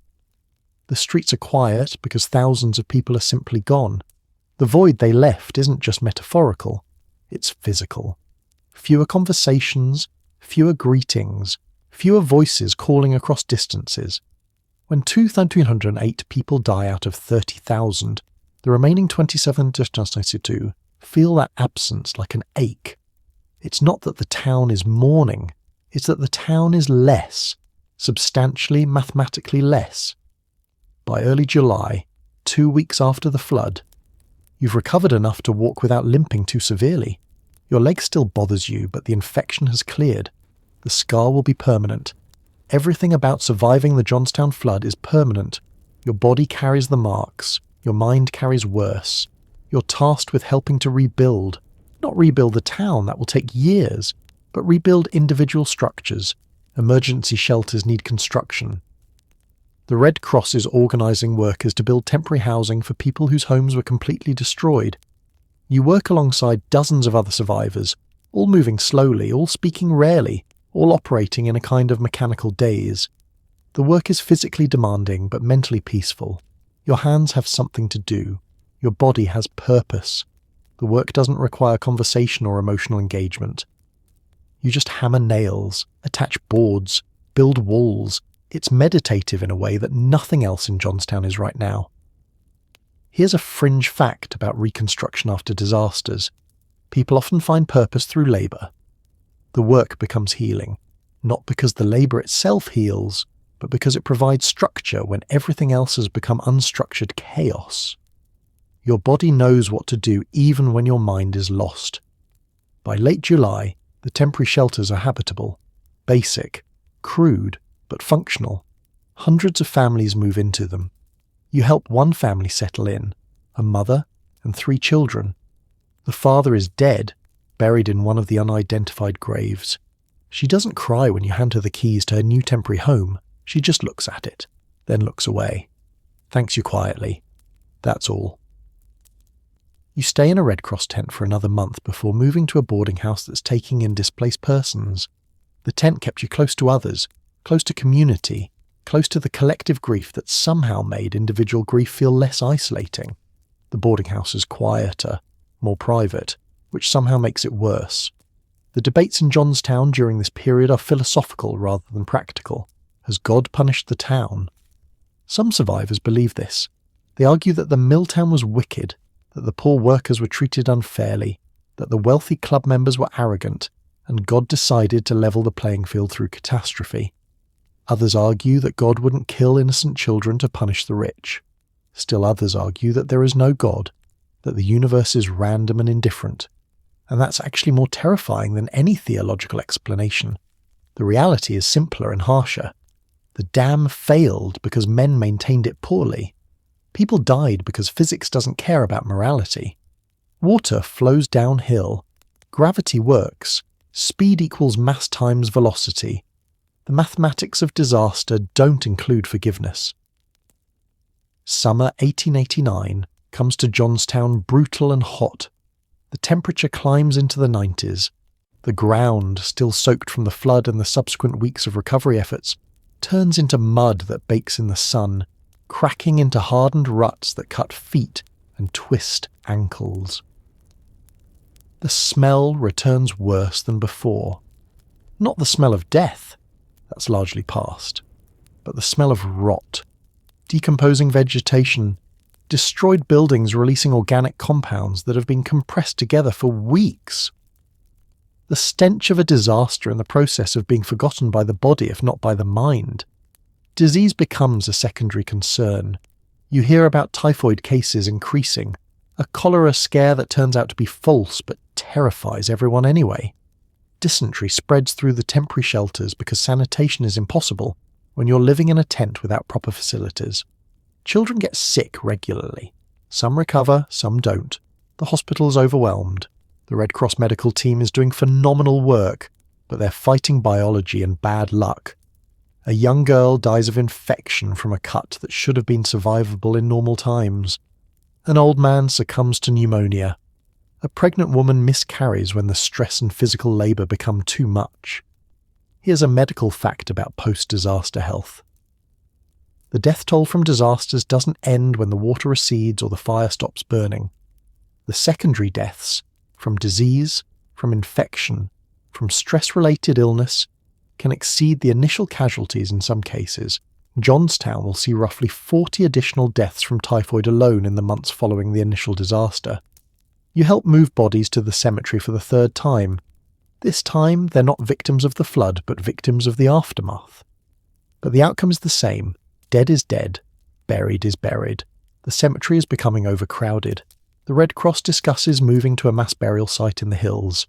The streets are quiet because thousands of people are simply gone. The void they left isn't just metaphorical, it's physical. Fewer conversations, fewer greetings, fewer voices calling across distances. When 2,208 people die out of 30,000, the remaining 27 distances feel that absence like an ache. It's not that the town is mourning, it's that the town is less, substantially, mathematically less. By early July, 2 weeks after the flood, you've recovered enough to walk without limping too severely. Your leg still bothers you, but the infection has cleared. The scar will be permanent. Everything about surviving the Johnstown flood is permanent. Your body carries the marks. Your mind carries worse. You're tasked with helping to rebuild. Not rebuild the town, that will take years, but rebuild individual structures. Emergency shelters need construction. The Red Cross is organising workers to build temporary housing for people whose homes were completely destroyed. You work alongside dozens of other survivors, all moving slowly, all speaking rarely, all operating in a kind of mechanical daze. The work is physically demanding but mentally peaceful. Your hands have something to do. Your body has purpose. The work doesn't require conversation or emotional engagement. You just hammer nails, attach boards, build walls. It's meditative in a way that nothing else in Johnstown is right now. Here's a fringe fact about reconstruction after disasters. People often find purpose through labour. The work becomes healing, not because the labour itself heals, but because it provides structure when everything else has become unstructured chaos. Your body knows what to do even when your mind is lost. By late July, the temporary shelters are habitable, basic, crude, but functional. Hundreds of families move into them. You help one family settle in, a mother and 3 children. The father is dead, buried in one of the unidentified graves. She doesn't cry when you hand her the keys to her new temporary home. She just looks at it, then looks away. Thanks you quietly. That's all. You stay in a Red Cross tent for another month before moving to a boarding house that's taking in displaced persons. The tent kept you close to others, close to community, close to the collective grief that somehow made individual grief feel less isolating. The boarding house is quieter, more private, which somehow makes it worse. The debates in Johnstown during this period are philosophical rather than practical. Has God punished the town? Some survivors believe this. They argue that the mill town was wicked, that the poor workers were treated unfairly, that the wealthy club members were arrogant, and God decided to level the playing field through catastrophe. Others argue that God wouldn't kill innocent children to punish the rich. Still others argue that there is no God, that the universe is random and indifferent. And that's actually more terrifying than any theological explanation. The reality is simpler and harsher. The dam failed because men maintained it poorly. People died because physics doesn't care about morality. Water flows downhill. Gravity works. Speed equals mass times velocity. The mathematics of disaster don't include forgiveness. Summer 1889 comes to Johnstown brutal and hot. The temperature climbs into the 90s. The ground, still soaked from the flood and the subsequent weeks of recovery efforts, turns into mud that bakes in the sun, cracking into hardened ruts that cut feet and twist ankles. The smell returns worse than before. Not the smell of death, that's largely past, but the smell of rot, decomposing vegetation, destroyed buildings releasing organic compounds that have been compressed together for weeks. The stench of a disaster in the process of being forgotten by the body if not by the mind. Disease becomes a secondary concern. You hear about typhoid cases increasing, a cholera scare that turns out to be false but terrifies everyone anyway. Dysentery spreads through the temporary shelters because sanitation is impossible when you're living in a tent without proper facilities. Children get sick regularly. Some recover, some don't. The hospital is overwhelmed. The Red Cross medical team is doing phenomenal work, but they're fighting biology and bad luck. A young girl dies of infection from a cut that should have been survivable in normal times. An old man succumbs to pneumonia. A pregnant woman miscarries when the stress and physical labour become too much. Here's a medical fact about post-disaster health. The death toll from disasters doesn't end when the water recedes or the fire stops burning. The secondary deaths, from disease, from infection, from stress-related illness, can exceed the initial casualties in some cases. Johnstown will see roughly 40 additional deaths from typhoid alone in the months following the initial disaster. You help move bodies to the cemetery for the third time. This time, they're not victims of the flood, but victims of the aftermath. But the outcome is the same. Dead is dead. Buried is buried. The cemetery is becoming overcrowded. The Red Cross discusses moving to a mass burial site in the hills.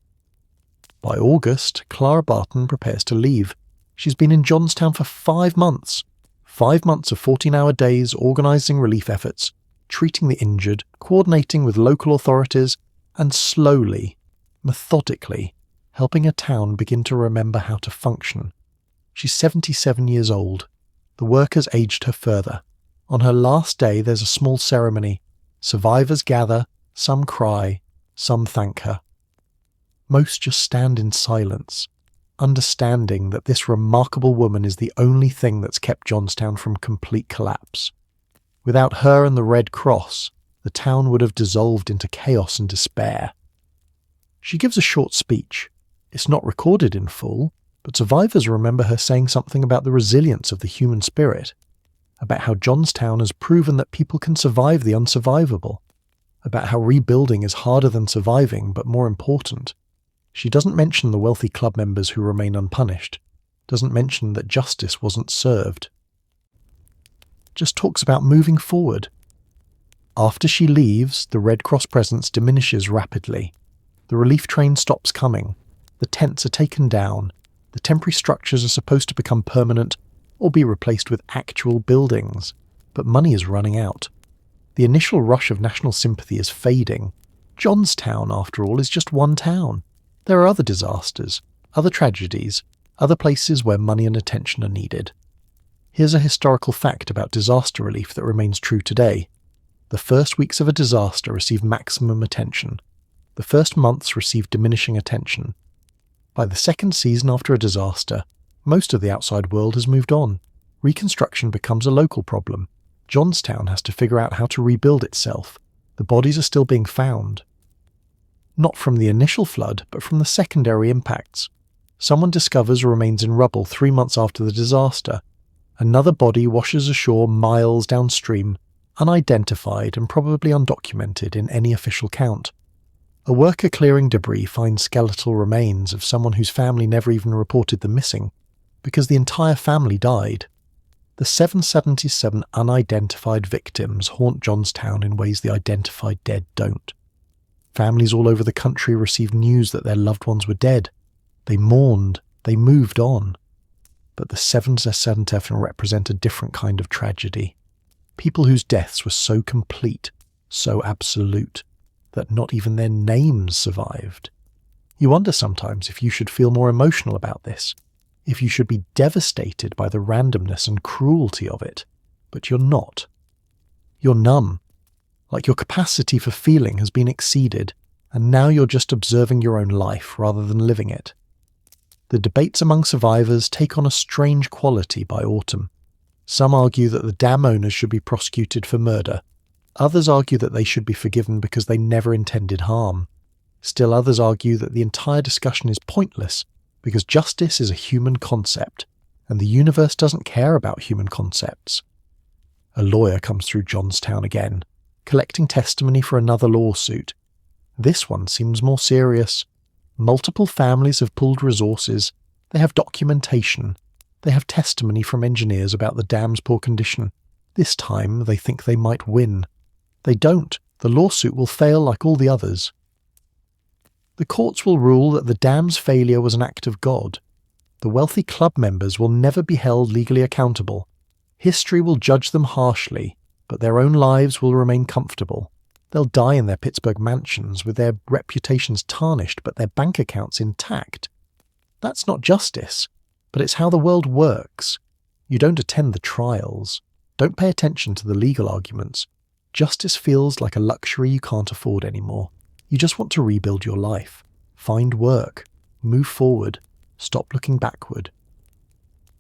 By August, Clara Barton prepares to leave. She's been in Johnstown for 5 months. 5 months of 14-hour days organising relief efforts, treating the injured, coordinating with local authorities, and slowly, methodically, helping a town begin to remember how to function. She's 77 years old. The workers aged her further. On her last day there's a small ceremony. Survivors gather, some cry, some thank her. Most just stand in silence, understanding that this remarkable woman is the only thing that's kept Johnstown from complete collapse. Without her and the Red Cross, the town would have dissolved into chaos and despair. She gives a short speech. It's not recorded in full, but survivors remember her saying something about the resilience of the human spirit, about how Johnstown has proven that people can survive the unsurvivable, about how rebuilding is harder than surviving but more important. She doesn't mention the wealthy club members who remain unpunished, doesn't mention that justice wasn't served. Just talks about moving forward. After she leaves, the Red Cross presence diminishes rapidly. The relief train stops coming. The tents are taken down. The temporary structures are supposed to become permanent or be replaced with actual buildings. But money is running out. The initial rush of national sympathy is fading. Johnstown, after all, is just one town. There are other disasters, other tragedies, other places where money and attention are needed. Here's a historical fact about disaster relief that remains true today. The first weeks of a disaster receive maximum attention. The first months receive diminishing attention. By the second season after a disaster, most of the outside world has moved on. Reconstruction becomes a local problem. Johnstown has to figure out how to rebuild itself. The bodies are still being found. Not from the initial flood, but from the secondary impacts. Someone discovers remains in rubble 3 months after the disaster. Another body washes ashore miles downstream, unidentified and probably undocumented in any official count. A worker clearing debris finds skeletal remains of someone whose family never even reported them missing, because the entire family died. The 777 unidentified victims haunt Johnstown in ways the identified dead don't. Families all over the country received news that their loved ones were dead. They mourned, they moved on. But the 777 represent a different kind of tragedy. People whose deaths were so complete, so absolute, that not even their names survived. You wonder sometimes if you should feel more emotional about this, if you should be devastated by the randomness and cruelty of it, but you're not. You're numb, like your capacity for feeling has been exceeded, and now you're just observing your own life rather than living it. The debates among survivors take on a strange quality by autumn. Some argue that the dam owners should be prosecuted for murder. Others argue that they should be forgiven because they never intended harm. Still others argue that the entire discussion is pointless because justice is a human concept, and the universe doesn't care about human concepts. A lawyer comes through Johnstown again, collecting testimony for another lawsuit. This one seems more serious. Multiple families have pooled resources, they have documentation, they have testimony from engineers about the dam's poor condition. This time they think they might win. They don't. The lawsuit will fail like all the others. The courts will rule that the dam's failure was an act of God. The wealthy club members will never be held legally accountable. History will judge them harshly, but their own lives will remain comfortable. They'll die in their Pittsburgh mansions with their reputations tarnished but their bank accounts intact. That's not justice, but it's how the world works. You don't attend the trials. Don't pay attention to the legal arguments. Justice feels like a luxury you can't afford anymore. You just want to rebuild your life, find work, move forward, stop looking backward.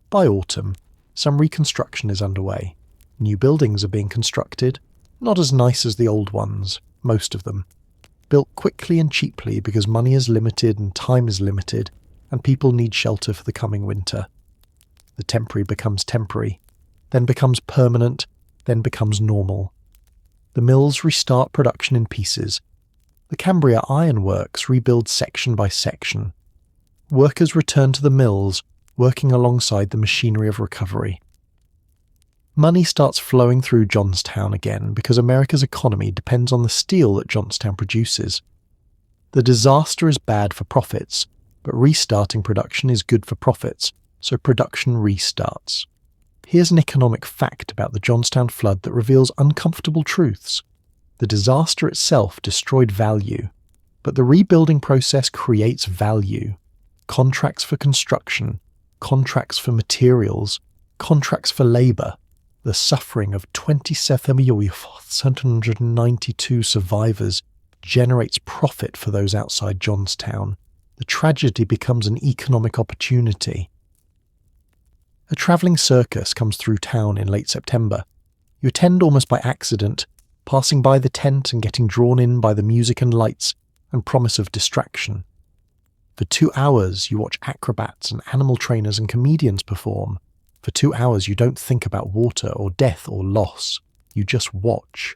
By autumn, some reconstruction is underway. New buildings are being constructed, not as nice as the old ones, most of them. Built quickly and cheaply because money is limited and time is limited, and people need shelter for the coming winter. The temporary becomes temporary, then becomes permanent, then becomes normal. The mills restart production in pieces. The Cambria Iron Works rebuild section by section. Workers return to the mills, working alongside the machinery of recovery. Money starts flowing through Johnstown again because America's economy depends on the steel that Johnstown produces. The disaster is bad for profits, but restarting production is good for profits, so production restarts. Here's an economic fact about the Johnstown flood that reveals uncomfortable truths. The disaster itself destroyed value, but the rebuilding process creates value. Contracts for construction, contracts for materials, contracts for labour. The suffering of 27,792 survivors generates profit for those outside Johnstown. The tragedy becomes an economic opportunity. A travelling circus comes through town in late September. You attend almost by accident, passing by the tent and getting drawn in by the music and lights and promise of distraction. For 2 hours you watch acrobats and animal trainers and comedians perform. For 2 hours you don't think about water or death or loss. You just watch.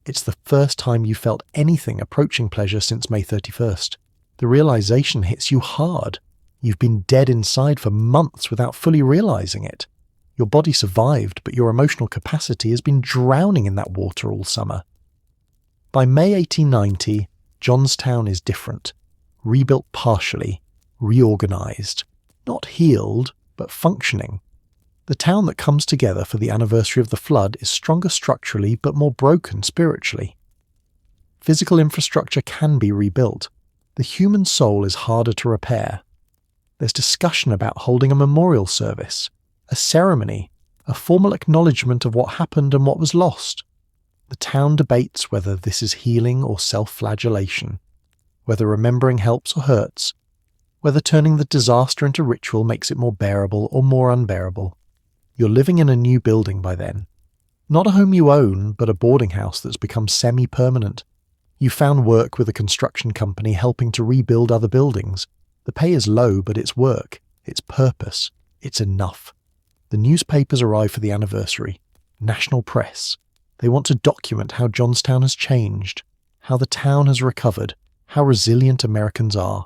It's the first time you felt anything approaching pleasure since May 31st. The realization hits you hard. You've been dead inside for months without fully realizing it. Your body survived, but your emotional capacity has been drowning in that water all summer. By May 1890, Johnstown is different. Rebuilt partially, reorganized. Not healed, but functioning. The town that comes together for the anniversary of the flood is stronger structurally but more broken spiritually. Physical infrastructure can be rebuilt. The human soul is harder to repair. There's discussion about holding a memorial service, a ceremony, a formal acknowledgement of what happened and what was lost. The town debates whether this is healing or self-flagellation, whether remembering helps or hurts, whether turning the disaster into ritual makes it more bearable or more unbearable. You're living in a new building by then. Not a home you own, but a boarding house that's become semi-permanent. You found work with a construction company helping to rebuild other buildings. The pay is low, but it's work, it's purpose, it's enough. The newspapers arrive for the anniversary. National press. They want to document how Johnstown has changed, how the town has recovered, how resilient Americans are.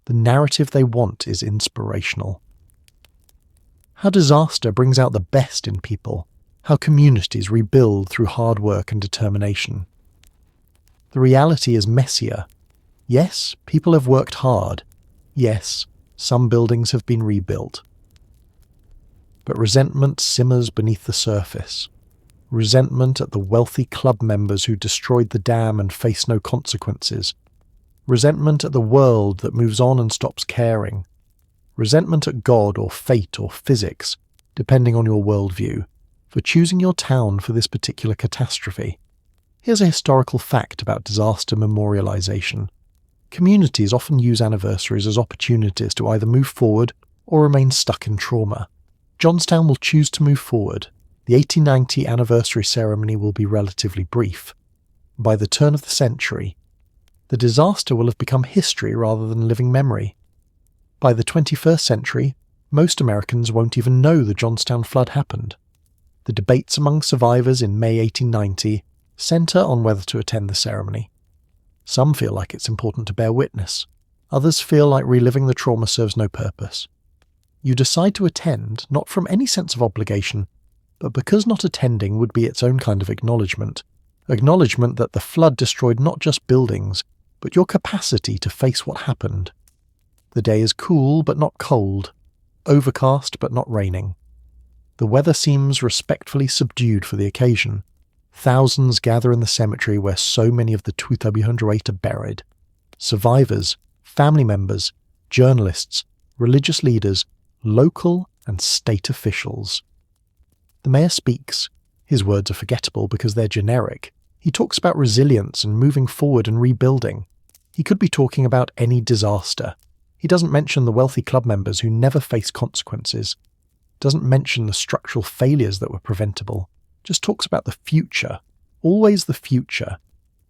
The narrative they want is inspirational. How disaster brings out the best in people, how communities rebuild through hard work and determination. The reality is messier. Yes, people have worked hard. Yes, some buildings have been rebuilt. But resentment simmers beneath the surface. Resentment at the wealthy club members who destroyed the dam and face no consequences. Resentment at the world that moves on and stops caring. Resentment at God or fate or physics, depending on your worldview, for choosing your town for this particular catastrophe. Here's a historical fact about disaster memorialization. Communities often use anniversaries as opportunities to either move forward or remain stuck in trauma. Johnstown will choose to move forward. The 1890 anniversary ceremony will be relatively brief. By the turn of the century, the disaster will have become history rather than living memory. By the 21st century, most Americans won't even know the Johnstown Flood happened. The debates among survivors in May 1890 centre on whether to attend the ceremony. Some feel like it's important to bear witness. Others feel like reliving the trauma serves no purpose. You decide to attend not from any sense of obligation, but because not attending would be its own kind of acknowledgement that the flood destroyed not just buildings, but your capacity to face what happened. The day is cool but not cold, overcast but not raining. The weather seems respectfully subdued for the occasion. Thousands gather in the cemetery where so many of the 2,308 are buried. Survivors, family members, journalists, religious leaders, local and state officials. The mayor speaks. His words are forgettable because they're generic. He talks about resilience and moving forward and rebuilding. He could be talking about any disaster. He doesn't mention the wealthy club members who never face consequences. Doesn't mention the structural failures that were preventable. Just talks about the future. Always the future.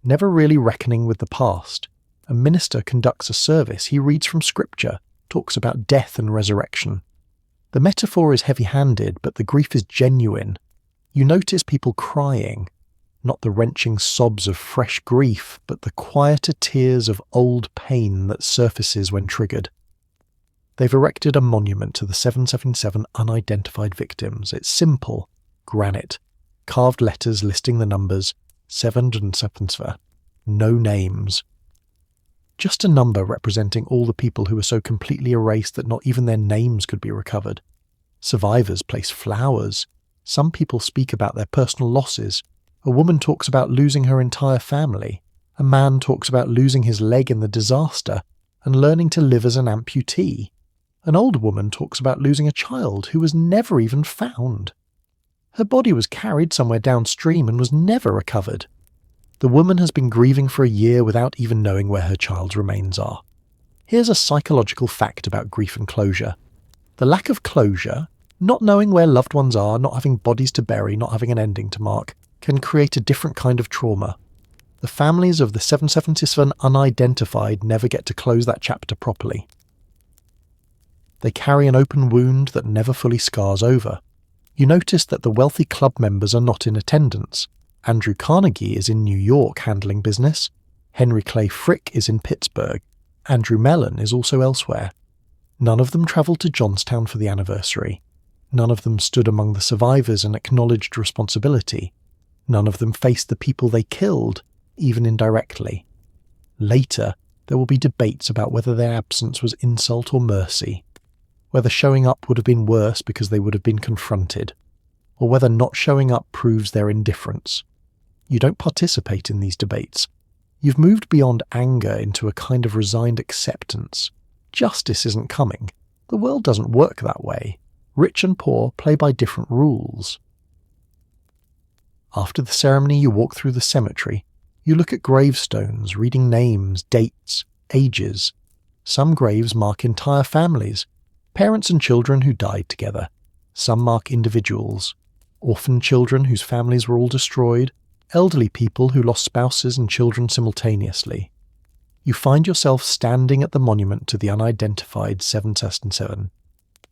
Never really reckoning with the past. A minister conducts a service. He reads from scripture. Talks about death and resurrection. The metaphor is heavy-handed, but the grief is genuine. You notice people crying, not the wrenching sobs of fresh grief, but the quieter tears of old pain that surfaces when triggered. They've erected a monument to the 777 unidentified victims. It's simple, granite, carved letters listing the numbers, 777, no names. Just a number representing all the people who were so completely erased that not even their names could be recovered. Survivors place flowers. Some people speak about their personal losses. A woman talks about losing her entire family. A man talks about losing his leg in the disaster and learning to live as an amputee. An old woman talks about losing a child who was never even found. Her body was carried somewhere downstream and was never recovered. The woman has been grieving for a year without even knowing where her child's remains are. Here's a psychological fact about grief and closure. The lack of closure, not knowing where loved ones are, not having bodies to bury, not having an ending to mark, can create a different kind of trauma. The families of the 777 unidentified never get to close that chapter properly. They carry an open wound that never fully scars over. You notice that the wealthy club members are not in attendance. Andrew Carnegie is in New York handling business. Henry Clay Frick is in Pittsburgh. Andrew Mellon is also elsewhere. None of them travelled to Johnstown for the anniversary. None of them stood among the survivors and acknowledged responsibility. None of them faced the people they killed, even indirectly. Later, there will be debates about whether their absence was insult or mercy, whether showing up would have been worse because they would have been confronted, or whether not showing up proves their indifference. You don't participate in these debates. You've moved beyond anger into a kind of resigned acceptance. Justice isn't coming. The world doesn't work that way. Rich and poor play by different rules. After the ceremony, you walk through the cemetery. You look at gravestones, reading names, dates, ages. Some graves mark entire families, parents and children who died together. Some mark individuals, orphan children whose families were all destroyed, elderly people who lost spouses and children simultaneously. You find yourself standing at the monument to the unidentified 777,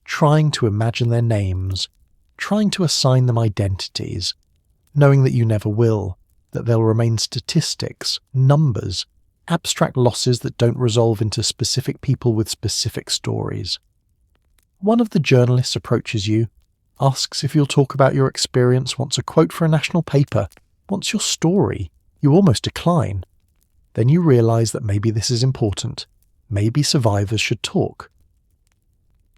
trying to imagine their names, trying to assign them identities, knowing that you never will, that they'll remain statistics, numbers, abstract losses that don't resolve into specific people with specific stories. One of the journalists approaches you, asks if you'll talk about your experience, wants a quote for a national paper, wants your story. You almost decline. Then you realise that maybe this is important. Maybe survivors should talk.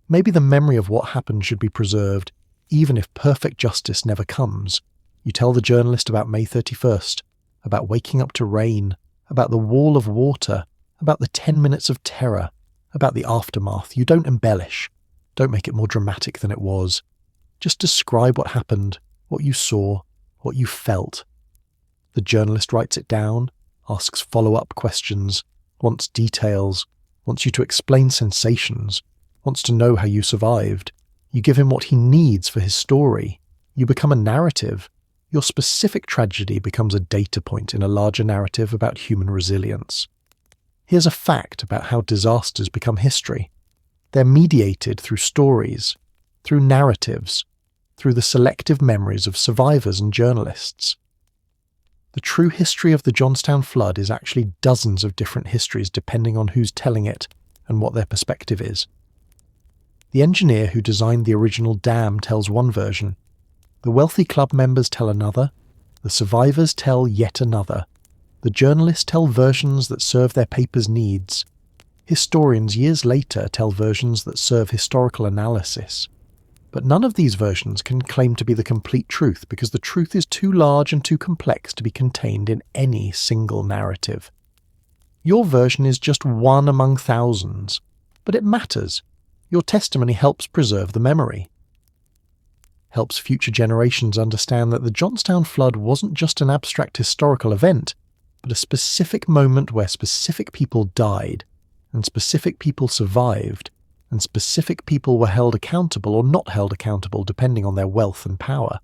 Maybe the memory of what happened should be preserved, even if perfect justice never comes. You tell the journalist about May 31st, about waking up to rain, about the wall of water, about the 10 minutes of terror, about the aftermath. You don't embellish. Don't make it more dramatic than it was. Just describe what happened, what you saw, what you felt. The journalist writes it down, asks follow-up questions, wants details, wants you to explain sensations, wants to know how you survived. You give him what he needs for his story. You become a narrative. Your specific tragedy becomes a data point in a larger narrative about human resilience. Here's a fact about how disasters become history. They're mediated through stories, through narratives, through the selective memories of survivors and journalists. The true history of the Johnstown Flood is actually dozens of different histories depending on who's telling it and what their perspective is. The engineer who designed the original dam tells one version. The wealthy club members tell another. The survivors tell yet another. The journalists tell versions that serve their paper's needs. Historians years later tell versions that serve historical analysis. But none of these versions can claim to be the complete truth because the truth is too large and too complex to be contained in any single narrative. Your version is just one among thousands, but it matters. Your testimony helps preserve the memory. Helps future generations understand that the Johnstown Flood wasn't just an abstract historical event, but a specific moment where specific people died, and specific people survived, and specific people were held accountable or not held accountable depending on their wealth and power.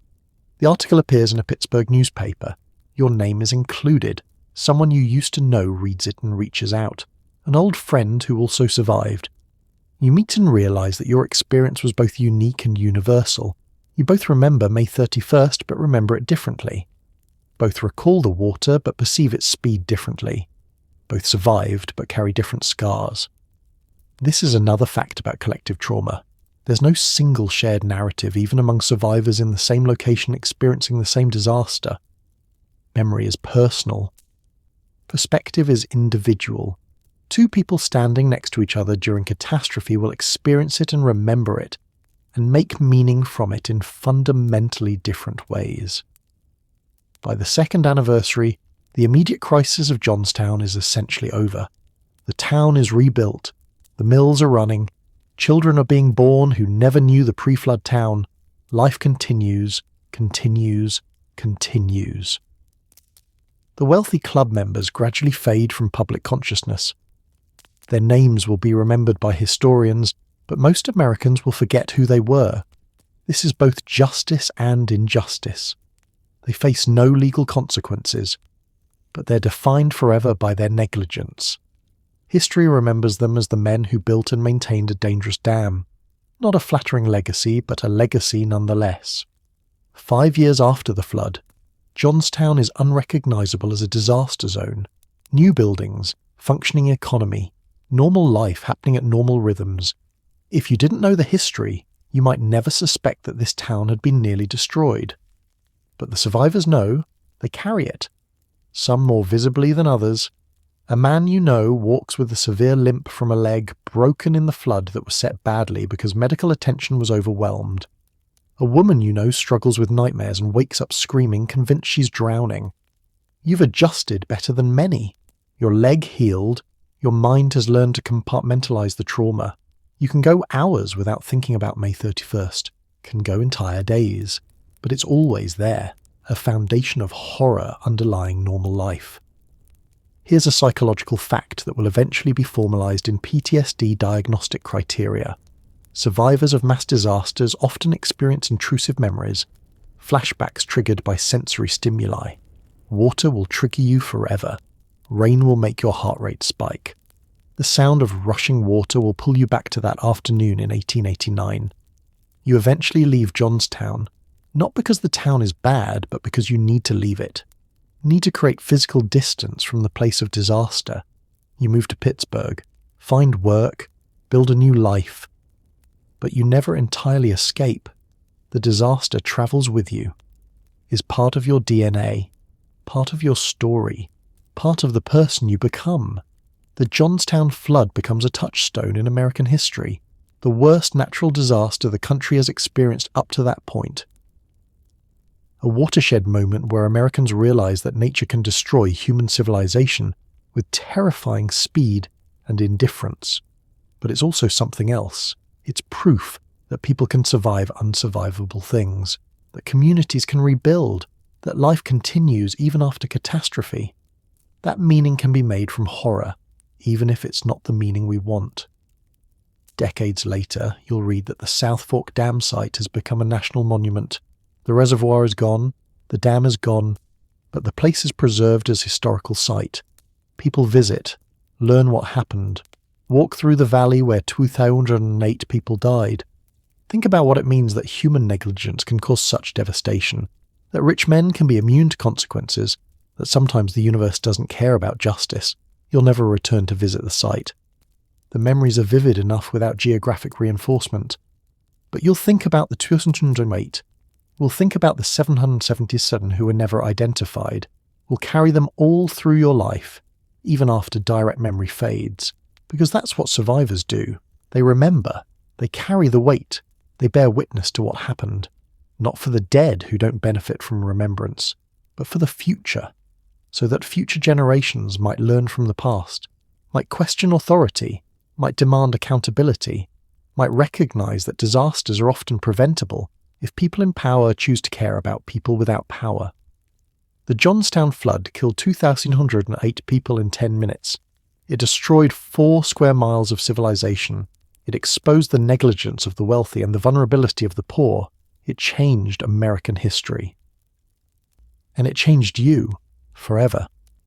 The article appears in a Pittsburgh newspaper. Your name is included. Someone you used to know reads it and reaches out. An old friend who also survived. You meet and realise that your experience was both unique and universal. You both remember May 31st but remember it differently. Both recall the water but perceive its speed differently. Both survived but carry different scars. This is another fact about collective trauma. There's no single shared narrative even among survivors in the same location experiencing the same disaster. Memory is personal. Perspective is individual. Two people standing next to each other during catastrophe will experience it and remember it, and make meaning from it in fundamentally different ways. By the second anniversary, the immediate crisis of Johnstown is essentially over. The town is rebuilt. The mills are running. Children are being born who never knew the pre-flood town. Life continues, continues, continues. The wealthy club members gradually fade from public consciousness. Their names will be remembered by historians, but most Americans will forget who they were. This is both justice and injustice. They face no legal consequences, but they're defined forever by their negligence. History remembers them as the men who built and maintained a dangerous dam. Not a flattering legacy, but a legacy nonetheless. 5 years after the flood, Johnstown is unrecognizable as a disaster zone. New buildings, functioning economy, normal life happening at normal rhythms. If you didn't know the history, you might never suspect that this town had been nearly destroyed. But the survivors know, they carry it. Some more visibly than others. A man you know walks with a severe limp from a leg broken in the flood that was set badly because medical attention was overwhelmed. A woman you know struggles with nightmares and wakes up screaming, convinced she's drowning. You've adjusted better than many. Your leg healed. Your mind has learned to compartmentalize the trauma. You can go hours without thinking about May 31st, can go entire days, but it's always there, a foundation of horror underlying normal life. Here's a psychological fact that will eventually be formalized in PTSD diagnostic criteria. Survivors of mass disasters often experience intrusive memories, flashbacks triggered by sensory stimuli. Water will trigger you forever. Rain will make your heart rate spike. The sound of rushing water will pull you back to that afternoon in 1889. You eventually leave Johnstown, not because the town is bad, but because you need to leave it. You need to create physical distance from the place of disaster. You move to Pittsburgh, find work, build a new life. But you never entirely escape. The disaster travels with you, is part of your DNA, part of your story, part of the person you become. The Johnstown Flood becomes a touchstone in American history, the worst natural disaster the country has experienced up to that point. A watershed moment where Americans realize that nature can destroy human civilization with terrifying speed and indifference. But it's also something else. It's proof that people can survive unsurvivable things, that communities can rebuild, that life continues even after catastrophe. That meaning can be made from horror, even if it's not the meaning we want. Decades later, you'll read that the South Fork Dam site has become a national monument. The reservoir is gone, the dam is gone, but the place is preserved as historical site. People visit, learn what happened, walk through the valley where 208 people died. Think about what it means that human negligence can cause such devastation, that rich men can be immune to consequences, that sometimes the universe doesn't care about justice. You'll never return to visit the site. The memories are vivid enough without geographic reinforcement. But you'll think about the 208. We'll think about the 777 who were never identified. We'll carry them all through your life, even after direct memory fades. Because that's what survivors do. They remember. They carry the weight. They bear witness to what happened. Not for the dead who don't benefit from remembrance, but for the future. So that future generations might learn from the past, might question authority, might demand accountability, might recognize that disasters are often preventable if people in power choose to care about people without power. The Johnstown Flood killed 2,108 people in 10 minutes. It destroyed 4 square miles of civilization. It exposed the negligence of the wealthy and the vulnerability of the poor. It changed American history. And it changed you forever.